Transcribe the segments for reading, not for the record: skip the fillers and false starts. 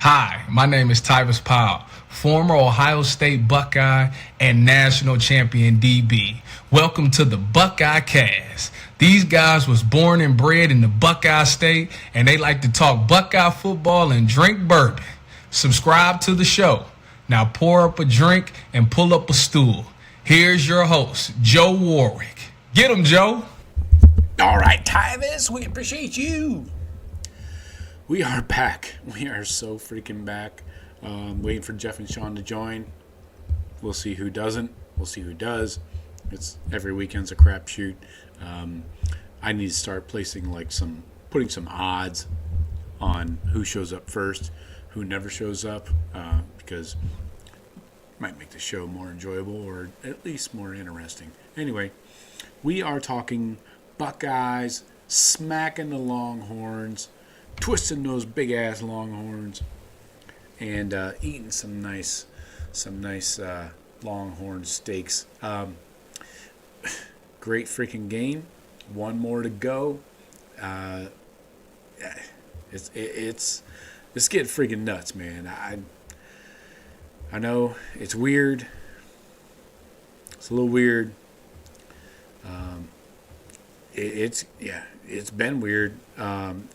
Hi, my name is Tyvis Powell, former Ohio State Buckeye and national champion DB. Welcome to the Buckeye Cast. These guys was born and bred in the Buckeye State, and they like to talk Buckeye football and drink bourbon. Subscribe to the show. Now pour up a drink and pull up a stool. Here's your host, Joe Warwick. Get him, Joe. All right, Tyvis, we appreciate you. We are back. We are so freaking back. Waiting for Jeff and Shawn to join. We'll see who doesn't. We'll see who does. It's every weekend's a crapshoot. I need to start putting some odds on who shows up first, who never shows up, because it might make the show more enjoyable or at least more interesting. Anyway, we are talking Buckeyes smacking the Longhorns, twisting those big ass Longhorns, and eating some nice Longhorn steaks. Great freaking game. One more to go. It's getting freaking nuts, man. I know it's weird. It's a little weird. It's been weird.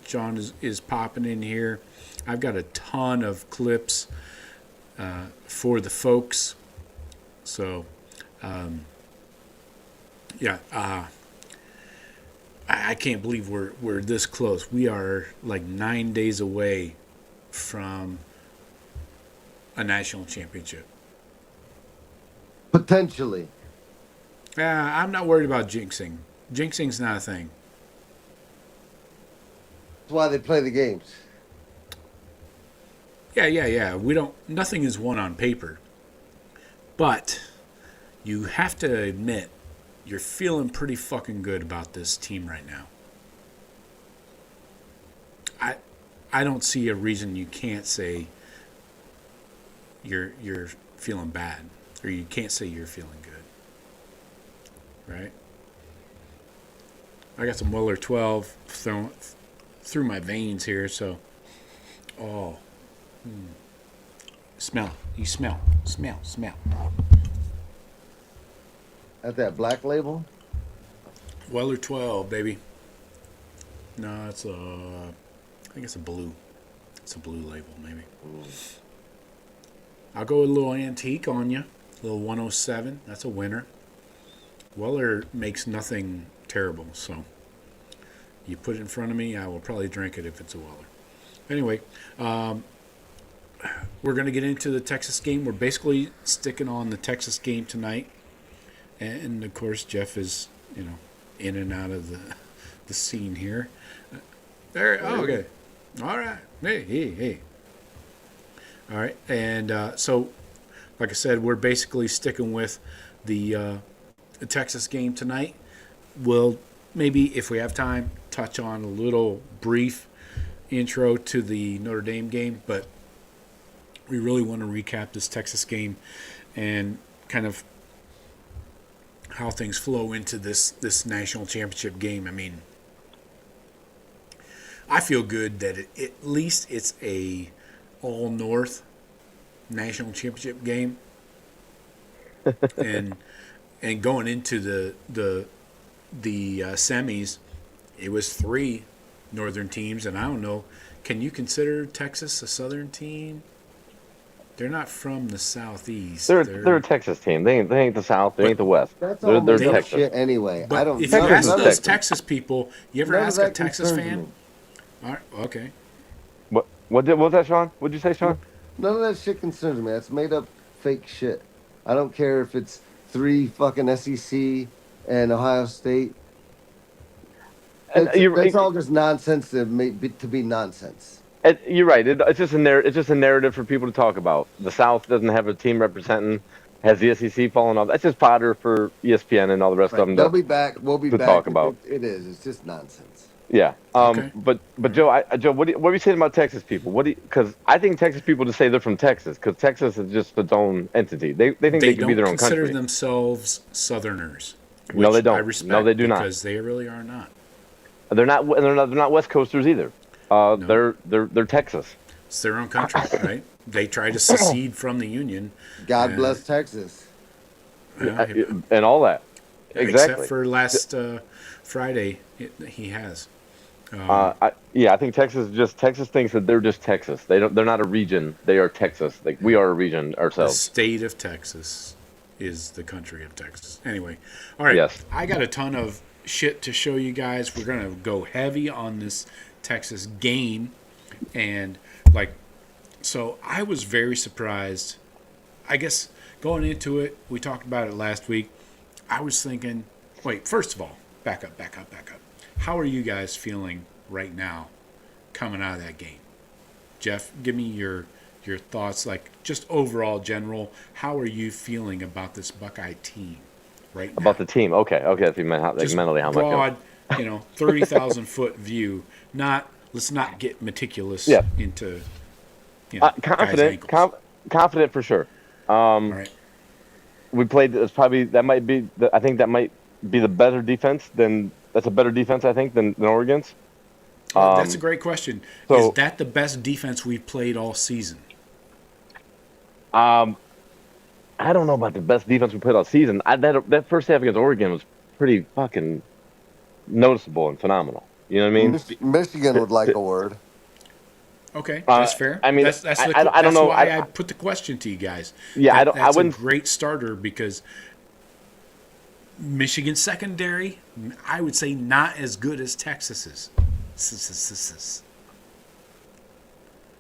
Shawn is popping in here. I've got a ton of clips for the folks. So, I can't believe we're this close. We are like 9 days away from a national championship. Potentially. I'm not worried about jinxing. Jinxing's not a thing. That's why they play the games. Yeah. Nothing is won on paper. But you have to admit, you're feeling pretty fucking good about this team right now. I don't see a reason you can't say you're feeling bad, or you can't say you're feeling good. Right? I got some Weller 12 through my veins here, so. Smell. You smell. Smell. At that black label? Weller 12, baby. No, I think it's a blue. It's a blue label, maybe. I'll go with a little antique on you. A little 107. That's a winner. Weller makes nothing terrible, so you put it in front of me, I will probably drink it if it's a Weller. Anyway, we're going to get into the Texas game. We're basically sticking on the Texas game tonight. And, of course, Jeff is, in and out of the scene here. Okay. All right. Hey. All right. And so, like I said, we're basically sticking with the Texas game tonight. We'll maybe, if we have time, touch on a little brief intro to the Notre Dame game. But we really want to recap this Texas game and kind of how things flow into this national championship game. I mean, I feel good that at least it's a all-North national championship game, and going into the semis, it was 3 Northern teams, and I don't know. Can you consider Texas a Southern team? They're not from the Southeast. They're a Texas team. They ain't the South. They ain't the West. That's they're Texas Texas shit anyway. But I don't. if you ask those Texas. Texas people, you ever ask a Texas fan? All right, okay. What was that, Shawn? What'd you say, Shawn? None of that shit concerns me. That's made up fake shit. I don't care if it's 3 fucking SEC and Ohio State. That's all just nonsense to be nonsense. You're right. It's just a narrative for people to talk about. The South doesn't have a team representing. Has the SEC fallen off? That's just fodder for ESPN and all the rest of them. They'll be back. We'll be to back. Talk about. It is. It's just nonsense. Yeah. Okay. But Joe, what are you saying about Texas people? Because I think Texas people just say they're from Texas because Texas is just its own entity. They think they can be their own country. They don't consider themselves Southerners. No, they don't. I respect No, they do not. Because they really are not. They're not West Coasters either. No. They're Texas. It's their own country, right? They tried to secede from the Union. God bless Texas. Yeah, and all that. Exactly. except for last Friday, he has. I think Texas thinks that they're just Texas. They're not a region. They are Texas. Like we are a region The ourselves. state of Texas is the country of Texas. Anyway, all right. Yes. I got a ton of shit to show you guys. We're gonna go heavy on this Texas game, and so I was very surprised. I guess going into it, we talked about it last week. I was thinking, wait, first of all, back up. How are you guys feeling right now coming out of that game? Jeff, give me your thoughts, like just overall general. How are you feeling about this Buckeye team right now? About the team. Okay. If you meant Just mentally, how broad, am I feeling? 30,000 foot view. Let's not get meticulous into guys' ankles. Confident for sure. All right. We played. It's probably that might be. I think that might be the better defense than. That's a better defense, I think, than Oregon's. That's a great question. So, is that the best defense we've played all season? I don't know about the best defense we played all season. That first half against Oregon was pretty fucking noticeable and phenomenal. You know what I mean? Michigan would like a word. Okay, that's fair. I mean, that's I don't know. why I put the question to you guys. Yeah, That's I wouldn't. a great starter because Michigan secondary, I would say, not as good as Texas's.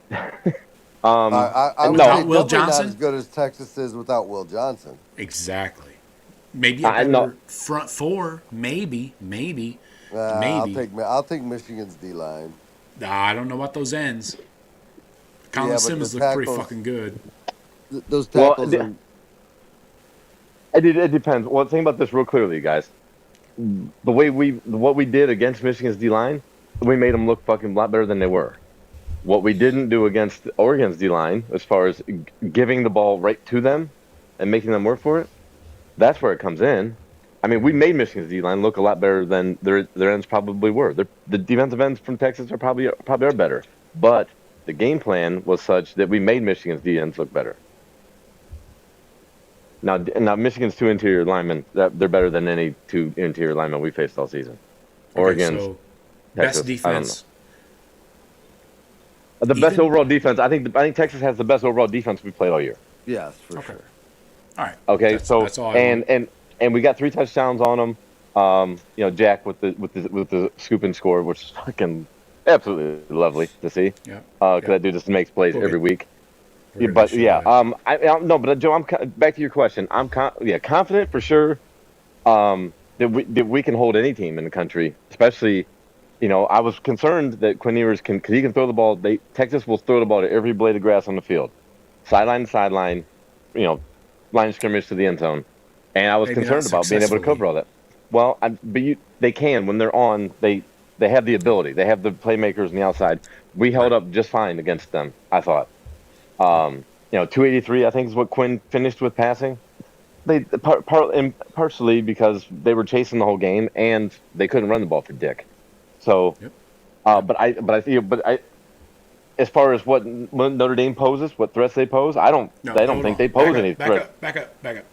I No, would say Will definitely Johnson? not as good as Texas is without Will Johnson. Exactly. Maybe a better front four. Maybe. I'll take Michigan's D line. I don't know about those ends. Colin but Simmons the looked pretty tackles- fucking good. Those tackles Well, are. It depends. Well, think about this real clearly, guys. What we did against Michigan's D line, we made them look fucking a lot better than they were. What we didn't do against Oregon's D line, as far as giving the ball right to them and making them work for it, that's where it comes in. I mean, we made Michigan's D line look a lot better than their ends probably were. The defensive ends from Texas are probably are better, but the game plan was such that we made Michigan's D ends look better. Now Michigan's two interior linemen, they're better than any two interior linemen we faced all season. Oregon's so Texas, best defense. The best overall defense. I think Texas has the best overall defense we played all year. Yes, for sure. All right. Okay, That's so all I want. and we got 3 touchdowns on them. Jack with the scoop and score, which is fucking absolutely lovely to see. Yeah. Because that dude just makes plays every week. We're But gonna yeah, show that. but Joe, back to your question. I'm confident for sure that we can hold any team in the country, especially. I was concerned that Quinn Ewers because he can throw the ball. Texas will throw the ball to every blade of grass on the field, sideline to sideline, line of scrimmage to the end zone, and I was Maybe concerned not about being able to cover all that. Well, they can when they're on. They have the ability. They have the playmakers on the outside. We held up just fine against them, I thought. 283, I think, is what Quinn finished with passing. They partially because they were chasing the whole game and they couldn't run the ball for dick. So, but I, as far as what Notre Dame poses, what threats they pose, I don't think they pose any threat. Back up.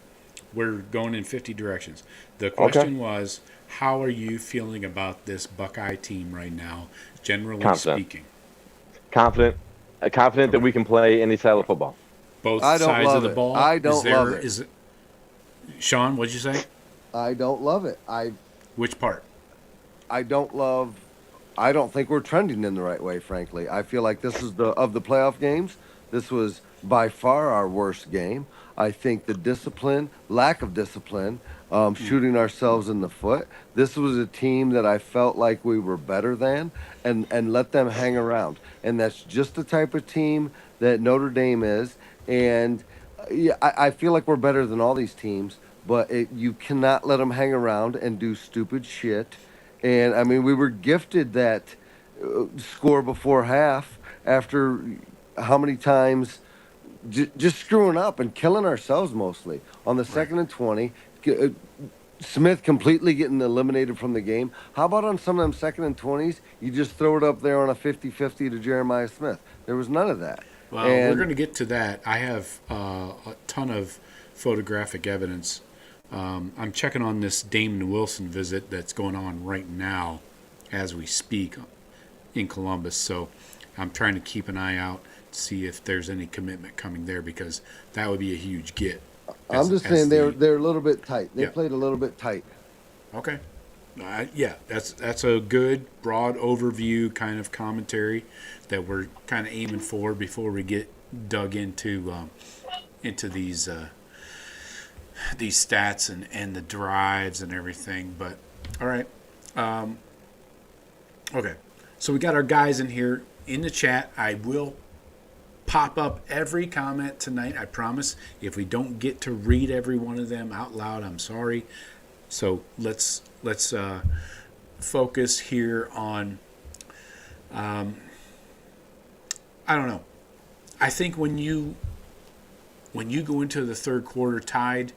We're going in 50 directions. The question was, how are you feeling about this Buckeye team right now, generally speaking? Confident that we can play any style of football. Both I don't sides love of the it. ball. I don't love it. Shawn, what'd you say? I don't love it. Which part? I don't think we're trending in the right way, frankly. I feel like this is of the playoff games, this was by far our worst game. I think the lack of discipline, shooting ourselves in the foot. This was a team that I felt like we were better than and let them hang around. And that's just the type of team that Notre Dame is. And I feel like we're better than all these teams, but you cannot let them hang around and do stupid shit. And, I mean, we were gifted that score before half after how many times just screwing up and killing ourselves mostly. On the 2nd and 20, Smith completely getting eliminated from the game. How about on some of them 2nd and 20s, you just throw it up there on a 50-50 to Jeremiah Smith? There was none of that. Well, And we're going to get to that. I have a ton of photographic evidence. I'm checking on this Damon Wilson visit that's going on right now as we speak in Columbus. So I'm trying to keep an eye out to see if there's any commitment coming there, because that would be a huge get. I'm just saying they're a little bit tight. They Yeah. played a little bit tight. Okay. Yeah, that's a good broad overview kind of commentary that we're kind of aiming for before we get dug into these stats and the drives and everything. But all right, okay. So we got our guys in here in the chat. I will pop up every comment tonight, I promise. If we don't get to read every one of them out loud, I'm sorry. So let's focus here on I don't know. I think when you go into the third quarter tied,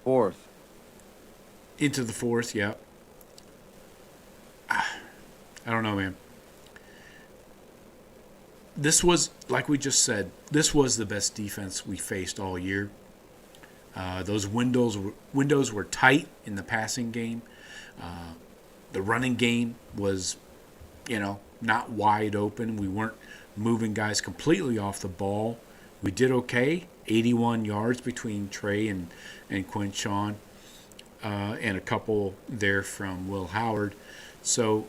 Fourth. into the fourth, yeah. I don't know, man. This was, like we just said, this was the best defense we faced all year. Those windows were tight in the passing game. The running game was, not wide open. We weren't moving guys completely off the ball. We did okay. 81 yards between Trey and Quinshon, and a couple there from Will Howard. So,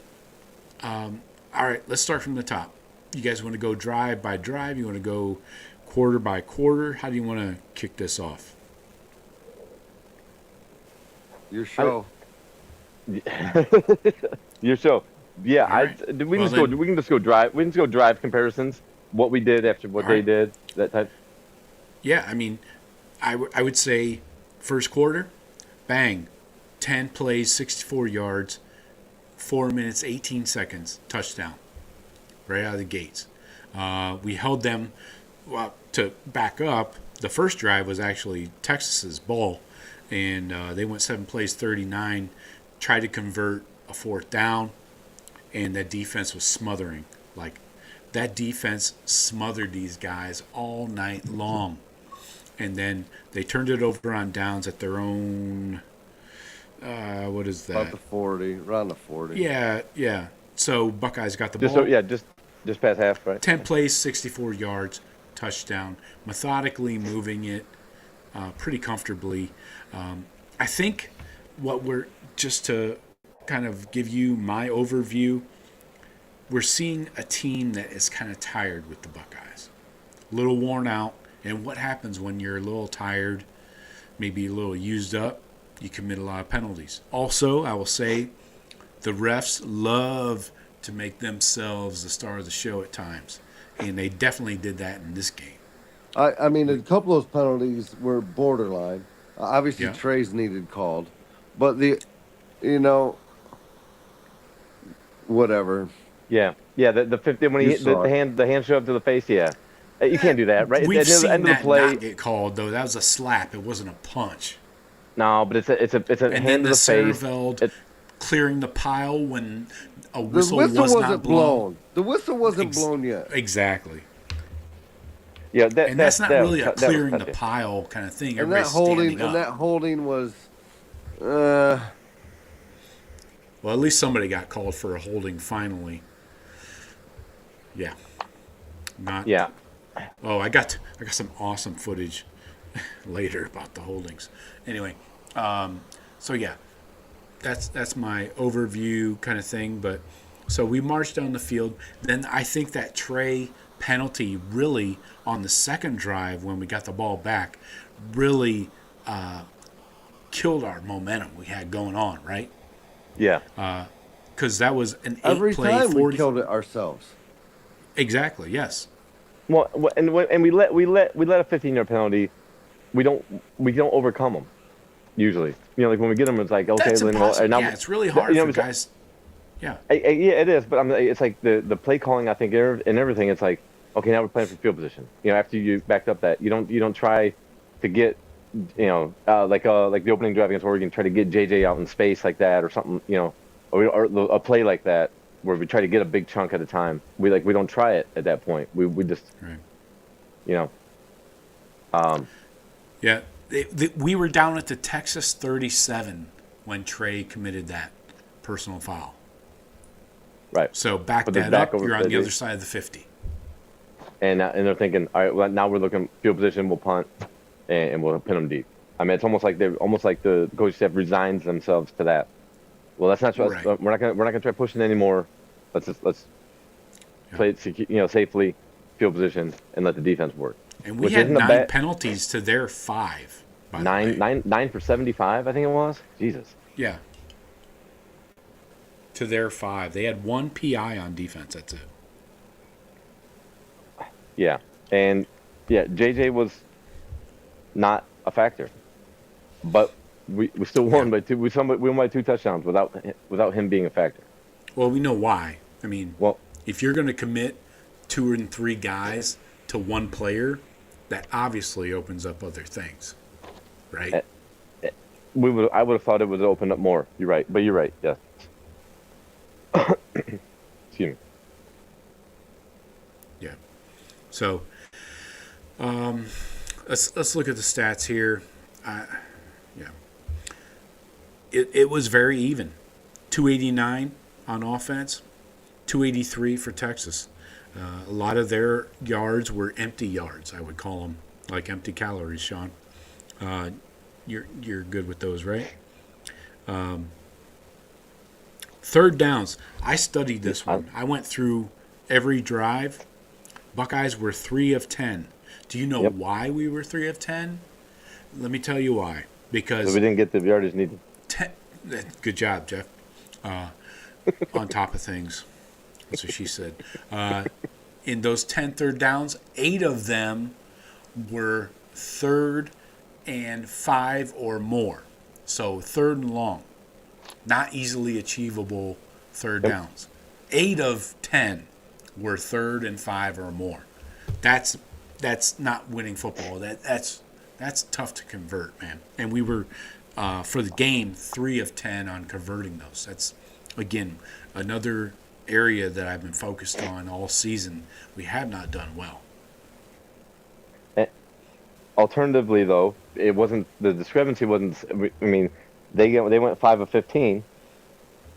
all right, let's start from the top. You guys want to go drive by drive? You want to go quarter by quarter? How do you want to kick this off? Your show. Your show. Yeah, right. we can just go drive. We can just go drive comparisons. What we did after what they did. That type. Yeah, I mean, I would say first quarter, bang, 10 plays, 64 yards, 4 minutes, 18 seconds, touchdown, right out of the gates. We held them, well, to back up, the first drive was actually Texas's ball, and they went 7 plays, 39, tried to convert a fourth down, and that defense was smothering. Like, that defense smothered these guys all night long. And then they turned it over on downs at their own, what is that? About the 40, around the 40. Yeah. So Buckeyes got the ball. Just past half, right? 10 plays, 64 yards, touchdown. Methodically moving it pretty comfortably. I think what we're, just to kind of give you my overview, we're seeing a team that is kind of tired with the Buckeyes. A little worn out. And what happens when you're a little tired, maybe a little used up? You commit a lot of penalties. Also, I will say the refs love to make themselves the star of the show at times. And they definitely did that in this game. I mean, a couple of those penalties were borderline. Obviously, Yeah. Trey's needed called. But whatever. Yeah. The 50 when he hit the hand shove to the face. Yeah, you can't do that, right? We've At the seen end of that the play, not get called, though. That was a slap. It wasn't a punch. no, but it's a And hand then to the the face. Cerveld clearing the pile when a The whistle, whistle was wasn't not blown. The whistle wasn't blown yet. Exactly. Yeah, And that's not really a that was clearing the touchy. pile kind of thing. And that Everybody's standing up. holding was Well, at least somebody got called for a holding finally. Yeah. Not. Yeah. Oh, I got some awesome footage later about the holdings. Anyway, so yeah, that's my overview kind of thing. But so we marched down the field. Then I think that Trey penalty really on the second drive when we got the ball back really killed our momentum we had going on, right? Yeah. Because that was an every 8-play time 40. we killed it ourselves. Exactly. Yes. Well, and we let a 15-yard penalty. We don't overcome them usually. Like when we get them, it's like okay, That's then impossible. now, Yeah, it's really hard for it's- guys. Yeah. yeah, it is. But it's like the play calling. I think and everything. It's like okay, now we're playing for field position. After you backed up that, you don't try to get like the opening drive against Oregon, try to get JJ out in space like that or something. Or a play like that. where we try to get a big chunk at a time. We don't try it at that point. We just Right. you know. Yeah, we were down at the Texas 37 when Trey committed that personal foul. Right. So back Put this that back up, over you're on the 50. other side of the 50. And they're thinking, all right, well, now we're looking field position. We'll punt, and we'll pin them deep. I mean, it's almost like the coach staff resigns themselves to that. Well, that's not. Right. We're not gonna try pushing anymore. Let's play it safely, field position, and let the defense work. And we Which had isn't a 9 bad- penalties to their 5. By the way. Nine for 75, I think it was. Jesus. Yeah. To their 5. They had 1 PI on defense. That's it. Yeah, and yeah, JJ was not a factor, but we still won by 2. We won by 2 touchdowns without him being a factor. Well, we know why. I mean, Well, if you're going to commit 2 and 3 guys to one player, that obviously opens up other things, right? I would have thought it would open up more. You're right, but you're right. Yes. Excuse me. Yeah. So, let's look at the stats here. Yeah. It was very even. 289 on offense, 283 for Texas. A lot of their yards were empty yards. I would call them like empty calories, Shawn. You're good with those, right? Third downs. I studied this one. I went through every drive. Buckeyes were 3 of 10. Do you know why we were 3 of 10? Let me tell you why. Because we didn't get the yardage needed. Good job, Jeff. On top of things. That's what she said. In those 10 third downs, 8 of them were 3rd and 5 or more. So 3rd and long. Not easily achievable third downs. 8 of 10 were 3rd and 5 or more. That's not winning football. That's tough to convert, man. And we were for the game 3 of 10 on converting those. That's again another area that I've been focused on all season. We have not done well. Alternatively, though, it wasn't the discrepancy wasn't. I mean, they went 5 of 15.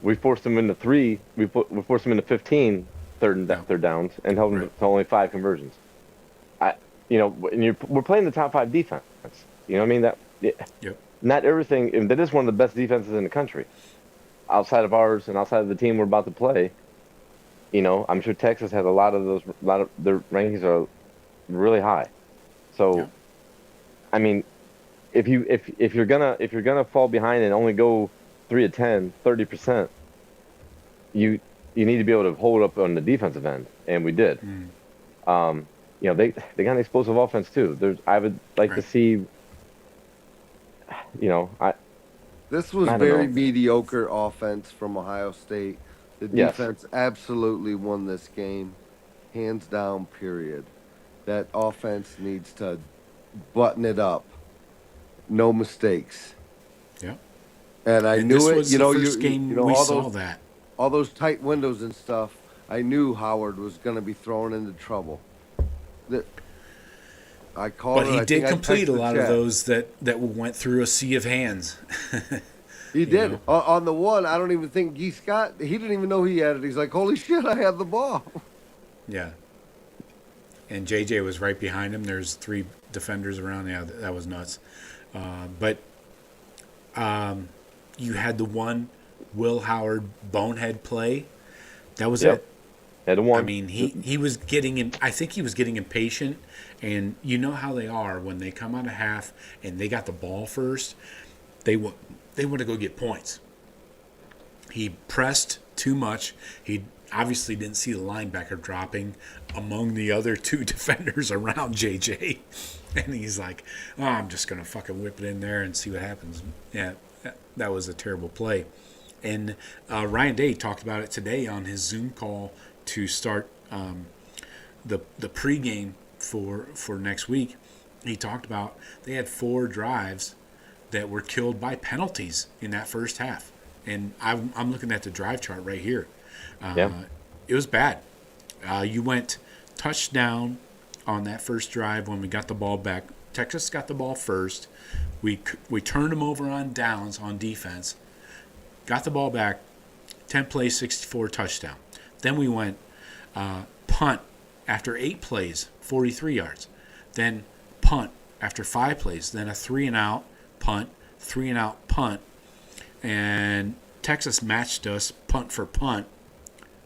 We forced them into 3. We forced them into 15 third downs and held them to only 5 conversions. We're playing the top 5 defense. You know what I mean? Yep. Not everything. And that is one of the best defenses in the country, outside of ours and outside of the team we're about to play. You know, I'm sure Texas has a lot of their rankings are really high. So, I mean, if you're gonna fall behind and only go 3 of 10, 30%, you need to be able to hold up on the defensive end, and we did. They got an explosive offense too. I would like to see. This was very mediocre offense from Ohio State. The defense absolutely won this game, hands down, period. That offense needs to button it up. No mistakes. Yeah. And I knew it. The first game we saw that. All those tight windows and stuff, I knew Howard was going to be thrown into trouble. But he did complete a lot of those that went through a sea of hands. He did. On the one, I don't even think he didn't even know he had it. He's like, holy shit, I have the ball. Yeah. And JJ was right behind him. There's 3 defenders around. Yeah, that was nuts. But you had the one Will Howard bonehead play. That was it. Had one. I mean, he was getting I think he was getting impatient, and you know how they are when they come out of half and they got the ball first. They want to go get points. He pressed too much. He obviously didn't see the linebacker dropping among the other 2 defenders around JJ, and he's like, "Oh, I'm just gonna fucking whip it in there and see what happens." Yeah, that was a terrible play. And Ryan Day talked about it today on his Zoom call to start the pregame for next week. He talked about they had 4 drives that were killed by penalties in that first half. And I'm looking at the drive chart right here. It was bad. You went touchdown on that first drive when we got the ball back. Texas got the ball first. We turned them over on downs on defense. Got the ball back. 10 plays, 64 touchdown. Then we went punt after 8 plays, 43 yards. Then punt after 5 plays. Then a 3-and-out punt, 3-and-out punt. And Texas matched us punt for punt.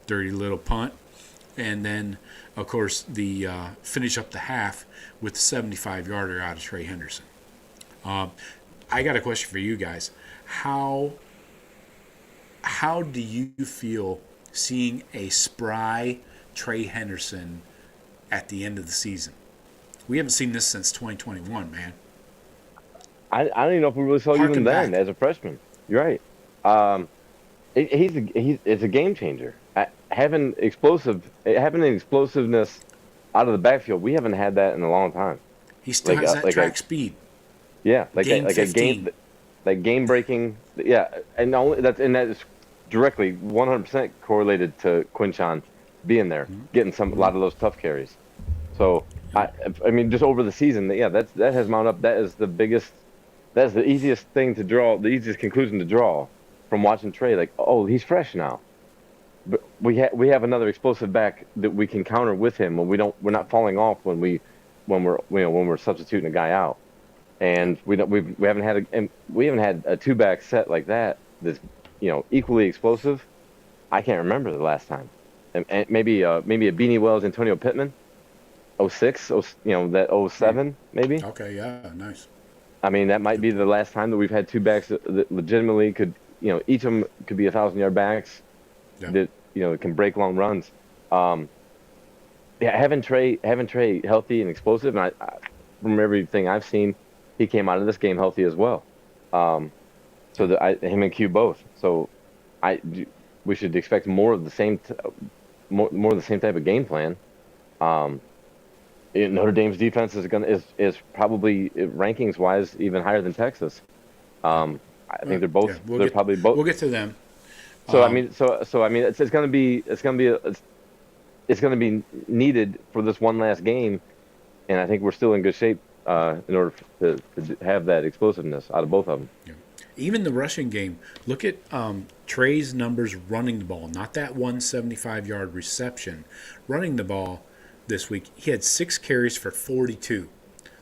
Dirty little punt. And then, of course, the finish up the half with the 75-yarder out of Trey Henderson. I got a question for you guys. How do you feel seeing a spry Trey Henderson at the end of the season? We haven't seen this since 2021, man. I don't even know if we really saw you even then as a freshman. You're right. It's a game changer. Having an explosiveness out of the backfield, we haven't had that in a long time. He still has that track speed. Yeah, like a game breaking. Yeah, and that is directly 100% correlated to Quinshon being there, getting a lot of those tough carries. So I mean, just over the season, that has mounted up. That is the easiest thing to draw, the easiest conclusion to draw from watching Trey. Like, oh, he's fresh now. But we have another explosive back that we can counter with him when we're not falling off when we're substituting a guy out, and we haven't had a 2-back set like that that's equally explosive. I can't remember the last time, and maybe a Beanie Wells, Antonio Pittman, 06, that 07 maybe. Okay, yeah, nice. I mean, that might be the last time that we've had 2 backs that legitimately could, each of them could be 1,000-yard backs. Yeah. That can break long runs. Having Trey healthy and explosive, and I from everything I've seen, he came out of this game healthy as well. So that him and Q both. So we should expect more of the same more of the same type of game plan. Notre Dame's defense is probably rankings wise even higher than Texas. I think they're both. They're probably both. We'll get to them. So I mean, it's going to be needed for this one last game, and I think we're still in good shape in order to have that explosiveness out of both of them. Yeah. Even the rushing game. Look at Trey's numbers running the ball. Not that 175-yard reception. Running the ball this week, he had 6 carries for 42.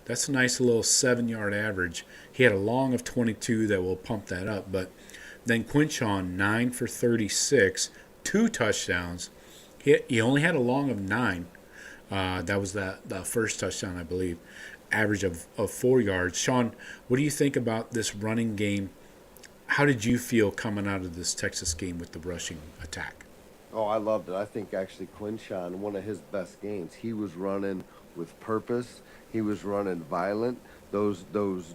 That's a nice little 7-yard average. He had a long of 22 that will pump that up, but. Then Quinshon, 9 for 36, 2 touchdowns. He only had a long of 9. That was the first touchdown, I believe. Average of 4 yards. Shawn, what do you think about this running game? How did you feel coming out of this Texas game with the rushing attack? Oh, I loved it. I think actually Quinshon, one of his best games. He was running with purpose. He was running violent. Those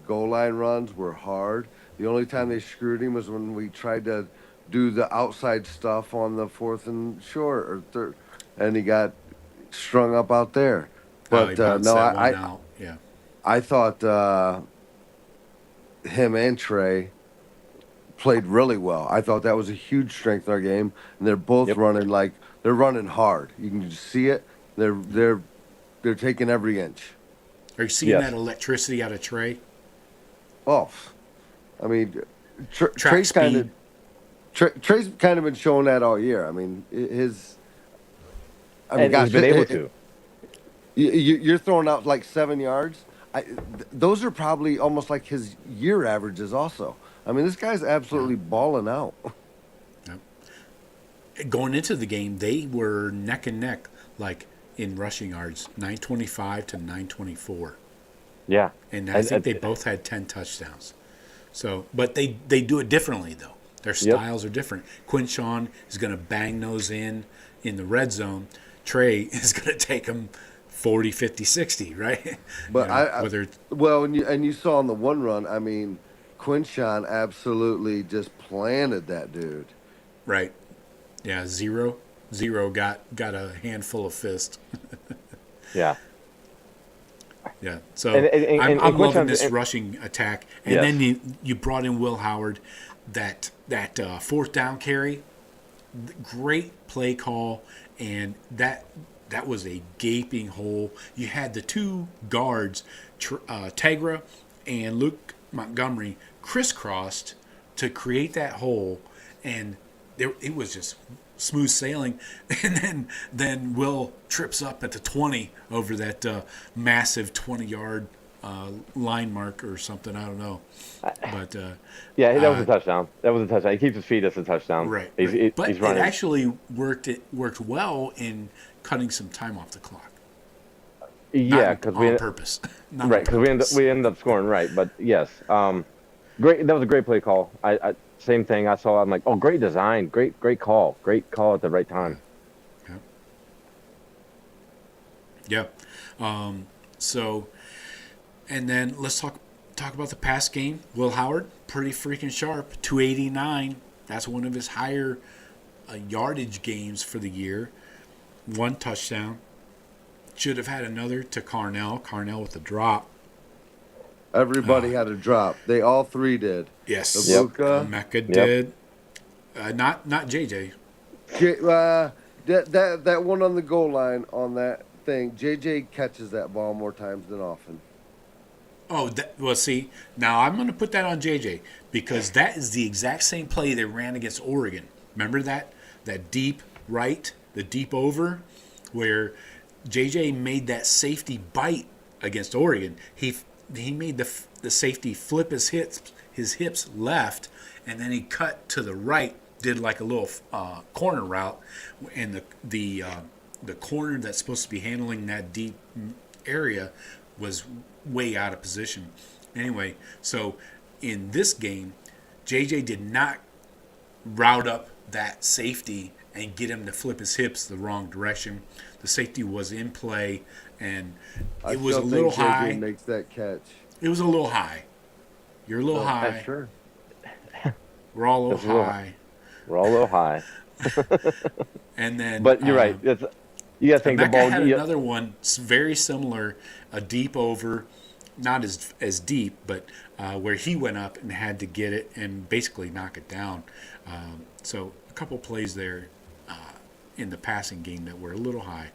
goal line runs were hard. The only time they screwed him was when we tried to do the outside stuff on the 4th and short or 3rd, and he got strung up out there. But I thought him and Trey played really well. I thought that was a huge strength in our game, and they're both running they're running hard. You can just see it. They're taking every inch. Are you seeing that electricity out of Trey? Oh, I mean, Trey's kind of been showing that all year. I mean, he's been able to. You're throwing out like 7 yards. Those are probably almost like his year averages also. I mean, this guy's absolutely balling out. Yep. Going into the game, they were neck and neck, like in rushing yards, 925 to 924. Yeah. And I think they both had 10 touchdowns. So, but they do it differently, though. Their styles are different. Quinshon is going to bang those in the red zone. Trey is going to take them 40, 50, 60, right? But and you saw on the one run, I mean, Quinshon absolutely just planted that dude. Right. Yeah, zero got a handful of fist. Yeah. Yeah, so I'm loving this rushing attack. And then you brought in Will Howard, that 4th down carry. great play call, and that was a gaping hole. You had the two guards, Tegra and Luke Montgomery, crisscrossed to create that hole, and it was just smooth sailing. And then Will trips up at the 20 over that massive 20-yard line mark or something. I don't know, but yeah, that was a touchdown. That was a touchdown. He keeps his feet as a touchdown. right. He's But it running. actually worked well in cutting some time off the clock. Yeah, because on purpose. Not right, on because purpose. we ended up scoring right. But yes, great. That was a great play call. I same thing. I saw. I'm like, oh, great design, great call at the right time. Yeah. So, and then let's talk about the pass game. Will Howard, pretty freaking sharp, 289. That's one of his higher yardage games for the year. 1 touchdown. Should have had another to Carnell. Carnell with the drop. Everybody had a drop. They all three did. Yes. Ibuka. Mecca did. Not JJ. That one on the goal line on that thing, JJ catches that ball more times than often. Oh, well, see, now I'm going to put that on JJ because that is the exact same play they ran against Oregon. Remember that deep right, the deep over, where JJ made that safety bite against Oregon. He made the safety flip his hips left, and then he cut to the right, did like a little corner route, and the corner that's supposed to be handling that deep area was way out of position. Anyway, so in this game, JJ did not route up that safety and get him to flip his hips the wrong direction. The safety was in play, and it was a little high. JJ makes that catch. It was a little high. You're a little high. Sure. We're all a little high. We're all a little high. And then, But you're right. You got to think the Mecca ball. had another one very similar, a deep over, not as deep, but where he went up and had to get it and basically knock it down. So a couple plays there in the passing game that were a little high,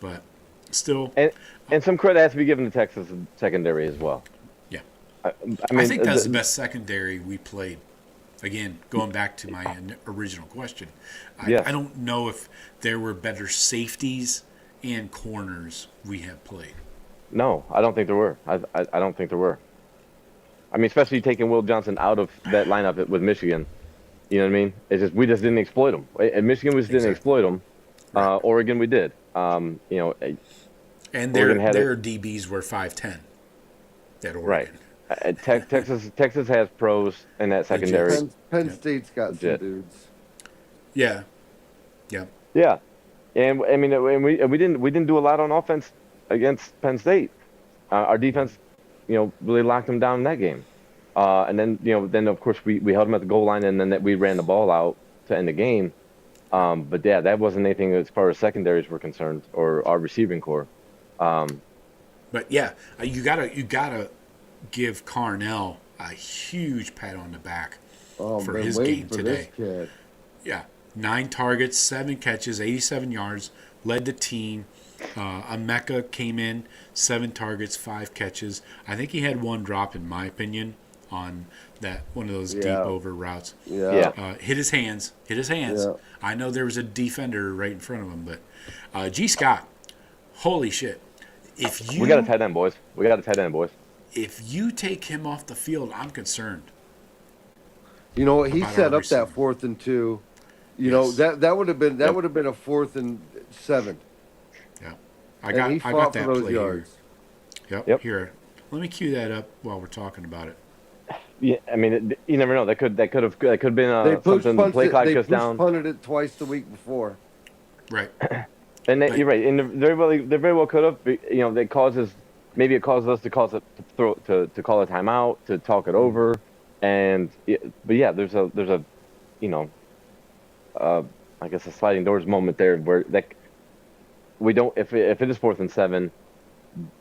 but still. And some credit has to be given to Texas secondary as well. Yeah. I mean, I think that's the best secondary we played. Again, going back to my original question, Yes. I don't know if there were better safeties and corners we have played. No, I don't think there were. I don't think there were. I mean, especially taking Will Johnson out of that lineup with Michigan. You know what I mean? It's just we just didn't exploit them. At Michigan, we just didn't exploit them. Right. Oregon, we did. You know, And Oregon had their DBs were 5'10". That Oregon. right. Texas has pros in that secondary. Penn State's got some Legit. dudes. Yeah. Yeah. Yeah, and I mean, we didn't do a lot on offense against Penn State. Our defense, really locked them down in that game. And then of course we held them at the goal line, and then we ran the ball out to end the game. But yeah, that wasn't anything as far as secondaries were concerned or our receiving core. But yeah, you gotta give Carnell a huge pat on the back for been his waiting game for today. this kid. Yeah, 9 targets, 7 catches, 87 yards, led the team. Emeka came in, 7 targets, 5 catches. I think he had 1 drop, in my opinion, on that one of those deep over routes. Yeah. Hit his hands. Yeah. I know there was a defender right in front of him, but G. Scott, holy shit! We got a tight end, boys. If you take him off the field, I'm concerned. You know what? He About set our up that receiver. 4th and 2. Yes. That would have been a 4th and 7. Yeah, I I fought got that for those play yards. here. Yep. Here. Let me cue that up while we're talking about it. Yeah, I mean, you never know. That could have been They push something. The play clock goes down. punted it twice the week before. Right. And But- you're right. And they very well could have. It causes us to call a timeout, to talk it over, but yeah, there's a I guess a sliding doors moment there where we don't. If it is 4th and 7,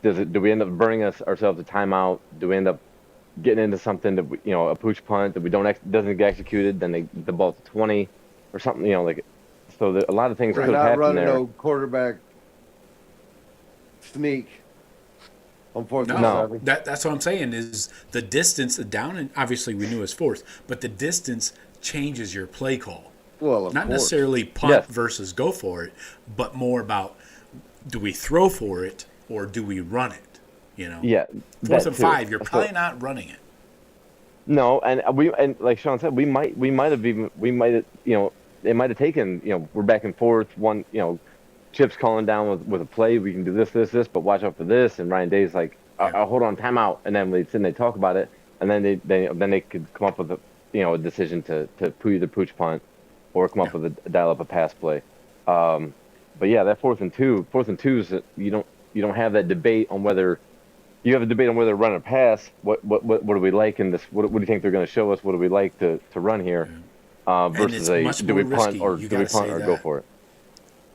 do we end up burning ourselves a timeout? Do we end up getting into something that a pooch punt that doesn't get executed? Then the ball's 20 or something. So a lot of things We're could have not happened running there. no quarterback sneak on fourth and No, seven. that's what I'm saying is the distance down, and obviously we knew it was fourth, but the distance changes your play call. Well, of Not course. necessarily punt Yes. versus go for it, but more about do we throw for it or do we run it? You know, Yeah, fourth that and too. 5, you're So- probably not running it. No, and like Shawn said, we might have even it might have taken we're back and forth one Chip's calling down with a play, we can do this, but watch out for this, and Ryan Day's like hold on, timeout, and then they talk about it, and then they could come up with a decision to either pooch punt or come up with a dial up a pass play. But yeah, that fourth and two is you don't have that debate on whether. You have a debate on whether to run or pass. What do we like in this? What do you think they're going to show us? What do we like to run here? Versus it's much do we more punt risky. or You do we gotta punt say or that. go for it?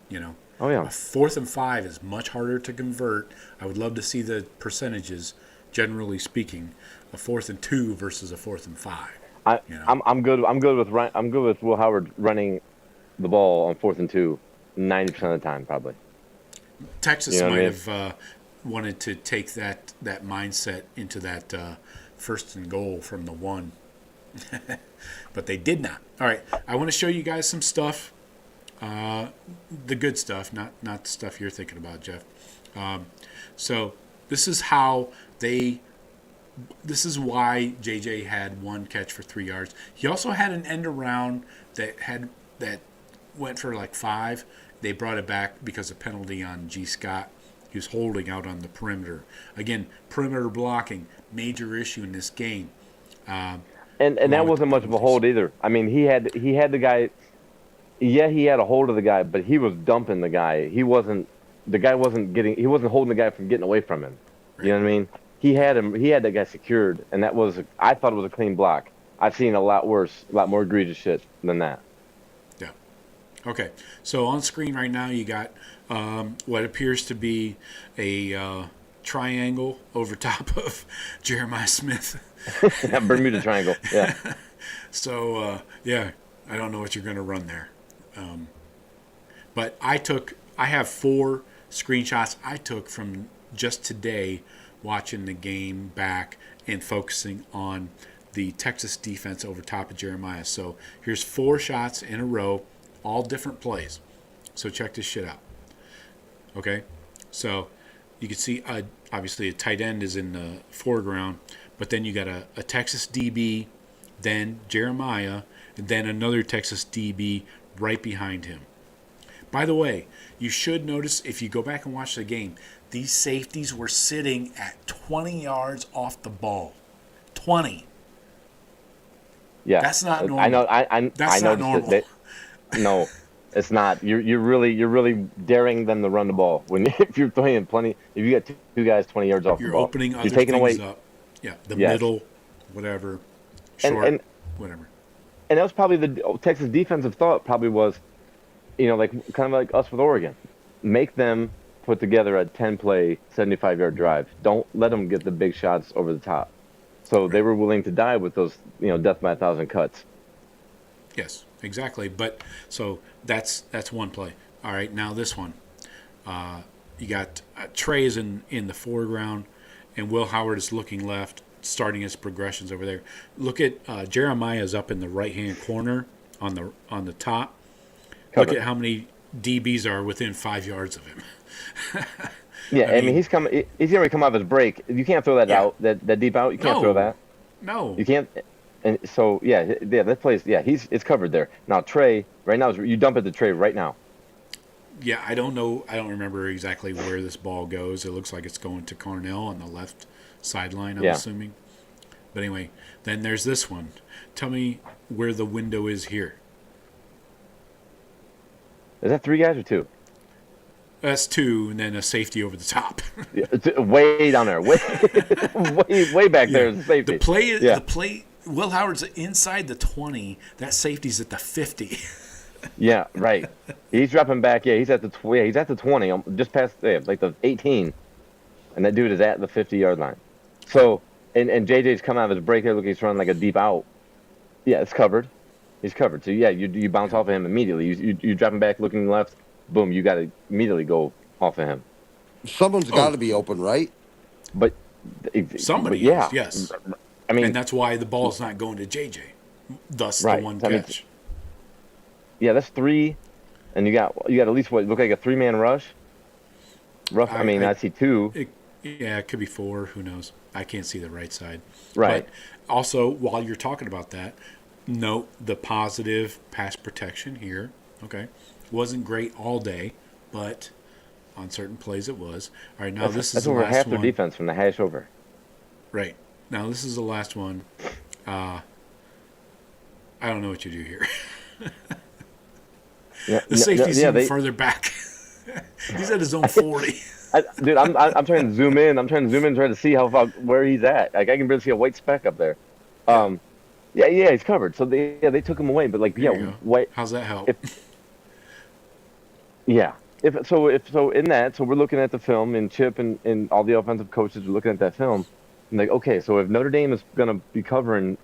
You know, Oh yeah. a 4th and 5 is much harder to convert. I would love to see the percentages, generally speaking, a 4th and 2 versus a 4th and 5. I'm good with Will Howard running the ball on 4th and 2 90% of the time probably. Texas You know what might I mean? have wanted to take that mindset into that first and goal from the 1, but they did not. All right, I want to show you guys some stuff, the good stuff, not the stuff you're thinking about, Jeff. So this is how this is why JJ had 1 catch for 3 yards. He also had an end around that went for like 5. They brought it back because of penalty on G. Scott. He was holding out on the perimeter. Again, perimeter blocking, major issue in this game. And that wasn't much of a hold either. I mean, he had the guy. Yeah, he had a hold of the guy, but he was dumping the guy. He wasn't holding the guy from getting away from him. Right. You know what I mean? He had that guy secured, and I thought it was a clean block. I've seen a lot worse, a lot more egregious shit than that. Yeah. Okay. So on screen right now, you got what appears to be a triangle over top of Jeremiah Smith. Bermuda Triangle. Yeah. So I don't know what you're going to run there. But I have 4 screenshots I took from just today watching the game back and focusing on the Texas defense over top of Jeremiah. So here's 4 shots in a row, all different plays. So check this shit out. Okay? So you can see, obviously, a tight end is in the foreground, but then you got a Texas DB, then Jeremiah, and then another Texas DB right behind him. By the way, you should notice if you go back and watch the game, these safeties were sitting at 20 yards off the ball. 20. Yeah. That's not normal. I know. That's I not noticed normal. No, it's not. You're really daring them to run the ball if you're playing plenty. If you got 2 guys 20 yards off You're the ball, opening other you're taking things away. up. Yeah, the Yes. middle, whatever, short, And whatever. And that was probably the Texas defensive thought. Probably was, like kind of like us with Oregon, make them put together a 10-play, 75-yard drive. Don't let them get the big shots over the top. So they were willing to die with those, death by 1,000 cuts. Yes, exactly. But so that's one play. All right, now this one. You got Trey is in the foreground, and Will Howard is looking left, starting his progressions over there. Look at Jeremiah's up in the right-hand corner on the top. Cover. Look at how many DBs are within 5 yards of him. Yeah, I mean he's coming. He's going to come off his break. You can't throw that Yeah. out. That deep out. You can't No. throw that. No. You can't. And so that plays. Yeah, it's covered there. Now Trey, right now you dump it to Trey right now. Yeah, I don't know. I don't remember exactly where this ball goes. It looks like it's going to Cornell on the left sideline, I'm assuming. But anyway, then there's this one. Tell me where the window is here. Is that 3 guys or 2? That's 2, and then a safety over the top. Yeah, it's way down there, way back there is the safety. The play. Will Howard's inside the 20. That safety's at the 50. Yeah, right. He's dropping back. Yeah, he's at the he's at the 20, just past like the 18, and that dude is at the 50-yard line. So and JJ's coming out of his break there. Look, he's running like a deep out. Yeah, it's covered. He's covered. So yeah, you bounce off of him immediately. You drop him back, looking left, boom, you got to immediately go off of him. Someone's got to be open, right? But Somebody yeah, is, yes. I mean, And that's why the ball's not going to JJ. Thus, right. the one I mean, catch. yeah, that's 3, and you got at least what look like a 3-man rush. I see 2. It could be 4. Who knows? I can't see the right side. Right. But also, while you're talking about that, note the positive pass protection here. Okay, wasn't great all day, but on certain plays it was. All right, now this is That's the over last half one. their defense from the hash over. Right. Now this is the last one. I don't know what you do here. Yeah, The safety's even further back. He's at his own 40. Dude, I'm trying to zoom in. Trying to see how far where he's at. Like I can barely see a white speck up there. Yeah, he's covered. So they took him away. But like, There yeah, you go. what? How's that help? If in that, so we're looking at the film, and Chip and all the offensive coaches are looking at that film, and like, okay, so if Notre Dame is going to be covering,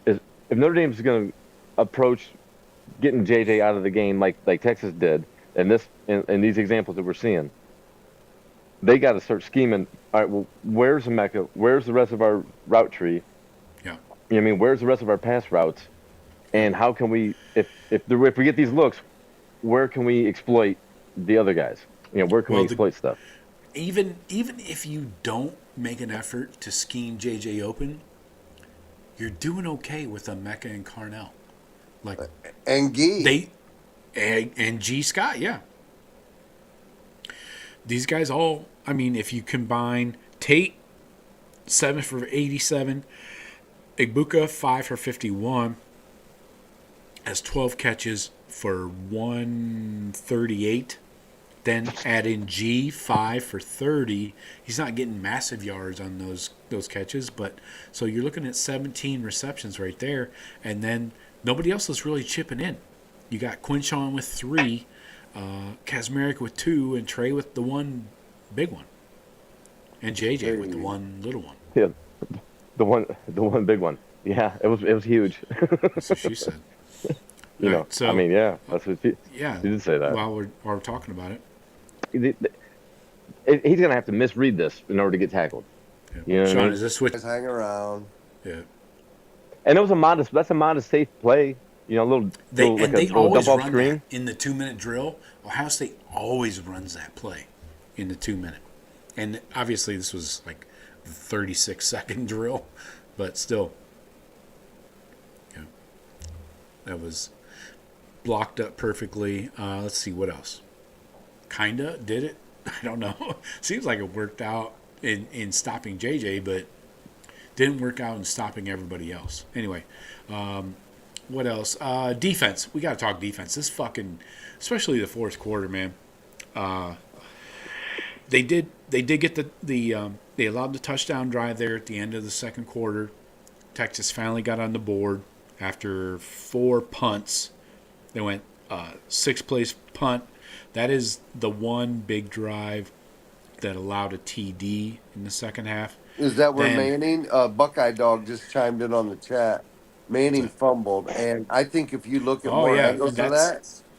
if Notre Dame is going to approach getting JJ out of the game like Texas did, and these examples that we're seeing, they got to start scheming. All right, well, where's the Mecca? Where's the rest of our route tree? Yeah. You know what I mean, where's the rest of our pass routes? And how can we, if we get these looks, where can we exploit the other guys? You know, where can we exploit stuff? Even if you don't make an effort to scheme JJ open, you're doing okay with a Mecca and Carnell. Like And Gee. and G Scott, yeah. These guys all, I mean, if you combine Tate 7 for 87, Igbuka 5 for 51, has 12 catches for 138. Then add in G 5 for 30. He's not getting massive yards on those catches, but so you're looking at 17 receptions right there, and then nobody else is really chipping in. You got Quinshawn with 3, Kazmarek with 2, and Trey with the one big one, and JJ with the one little one. Yeah, the one big one. Yeah, it was huge. That's what she said. You know, so, I mean, yeah, that's what she did say that. While we're talking about it, he's gonna have to misread this in order to get tackled. yeah. You know Shawn, what I mean? is this what? Guys hang around. Yeah. And it was that's a modest, safe play. You know, a little They little always dump off run screen. that in the 2-minute drill. Ohio State always runs that play in the 2-minute, and obviously this was like a 36-second drill, but still, yeah, that was blocked up perfectly. Let's see what else. Kinda did it. I don't know. Seems like it worked out in stopping JJ, but didn't work out in stopping everybody else. Anyway, what else? Defense. We got to talk defense. This fucking, especially the fourth quarter, man. They did get they allowed the touchdown drive there at the end of the second quarter. Texas finally got on the board after 4 punts. They went 6 plays punt. That is the one big drive that allowed a TD in the second half. Is that where Manning, Buckeye Dog just chimed in on the chat? Manning fumbled, and I think if you look at more angles of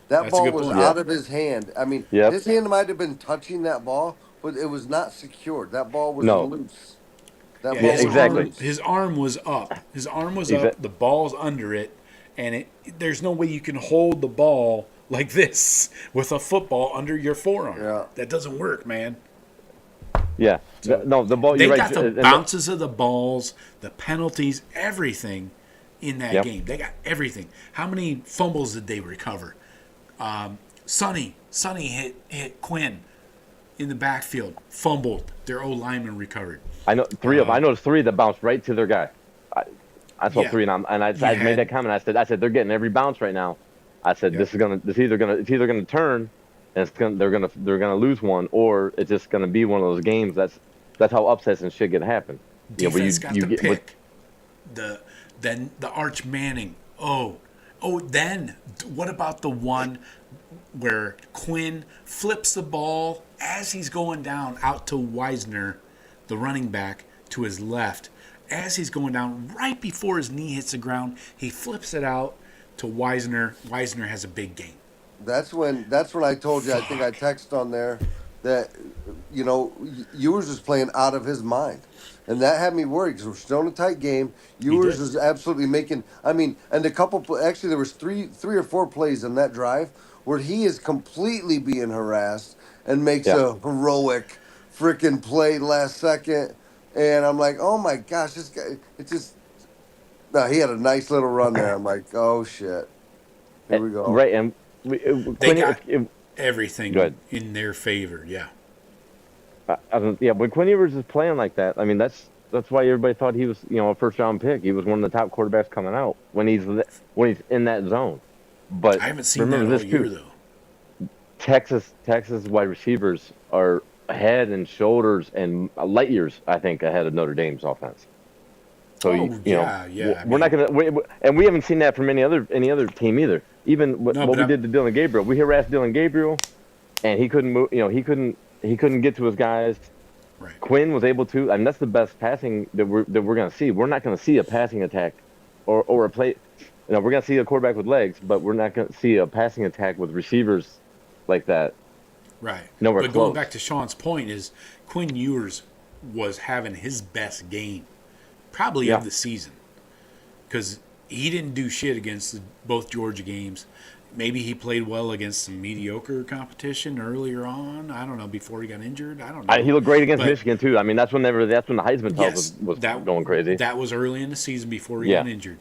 that ball was out of his hand. I mean, his hand might have been touching that ball, but it was not secured. That ball was loose. That ball was loose. His arm was up. His arm was up. The ball's under it, and there's no way you can hold the ball like this with a football under your forearm. Yeah. That doesn't work, man. Yeah. So the ball. They You're got right. the bounces of the balls, the penalties, everything in that game. They got everything. How many fumbles did they recover? Sonny hit Quinn in the backfield, fumbled. Their old lineman recovered. I know 3 of them. I noticed 3 that bounced right to their guy. I saw 3, and I made that comment. I said they're getting every bounce right now. I said it's either gonna turn, and they're gonna lose one, or it's just gonna be one of those games. That's how upsets and shit get happen. Defense got the pick. Then the Arch Manning. Then what about the one where Quinn flips the ball as he's going down out to Wisner, the running back, to his left. As he's going down, right before his knee hits the ground, he flips it out to Wisner. Wisner has a big game. That's when I told you. I think I texted on there that Ewers was playing out of his mind, and that had me worried because we're still in a tight game. Ewers was absolutely making. I mean, and actually there was three or four plays in that drive where he is completely being harassed and makes a heroic freaking play last second, and I'm like, oh my gosh, this guy. It's just. No, he had a nice little run there. I'm like, oh shit, here we go. Right, and They got everything in their favor. Yeah. When Quinn Ewers is playing like that, I mean that's why everybody thought he was a first round pick. He was one of the top quarterbacks coming out when he's in that zone. But I haven't seen that all year though. Texas wide receivers are head and shoulders and light years, I think, ahead of Notre Dame's offense. So we're not gonna, and we haven't seen that from any other team either. Even what we did to Dylan Gabriel, we harassed Dylan Gabriel, and he couldn't move. He couldn't get to his guys. Right. Quinn was able to, and that's the best passing that we're gonna see. We're not gonna see a passing attack, or a play. We're gonna see a quarterback with legs, but we're not gonna see a passing attack with receivers like that. Right. Nowhere but close. Going back to Shawn's point is Quinn Ewers was having his best game, probably of the season, because he didn't do shit against both Georgia games. Maybe he played well against some mediocre competition earlier on. I don't know, before he got injured. I don't know. He looked great against Michigan too. I mean, that's when the Heisman toss was going crazy. That was early in the season before he got injured.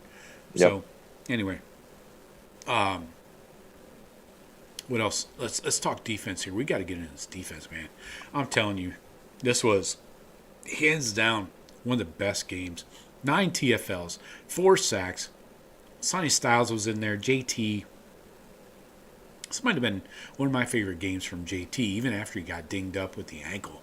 So, anyway, what else? Let's talk defense here. We got to get into this defense, man. I'm telling you, this was hands down one of the best games. 9 TFLs, 4 sacks. Sonny Styles was in there. JT. This might have been one of my favorite games from JT, even after he got dinged up with the ankle.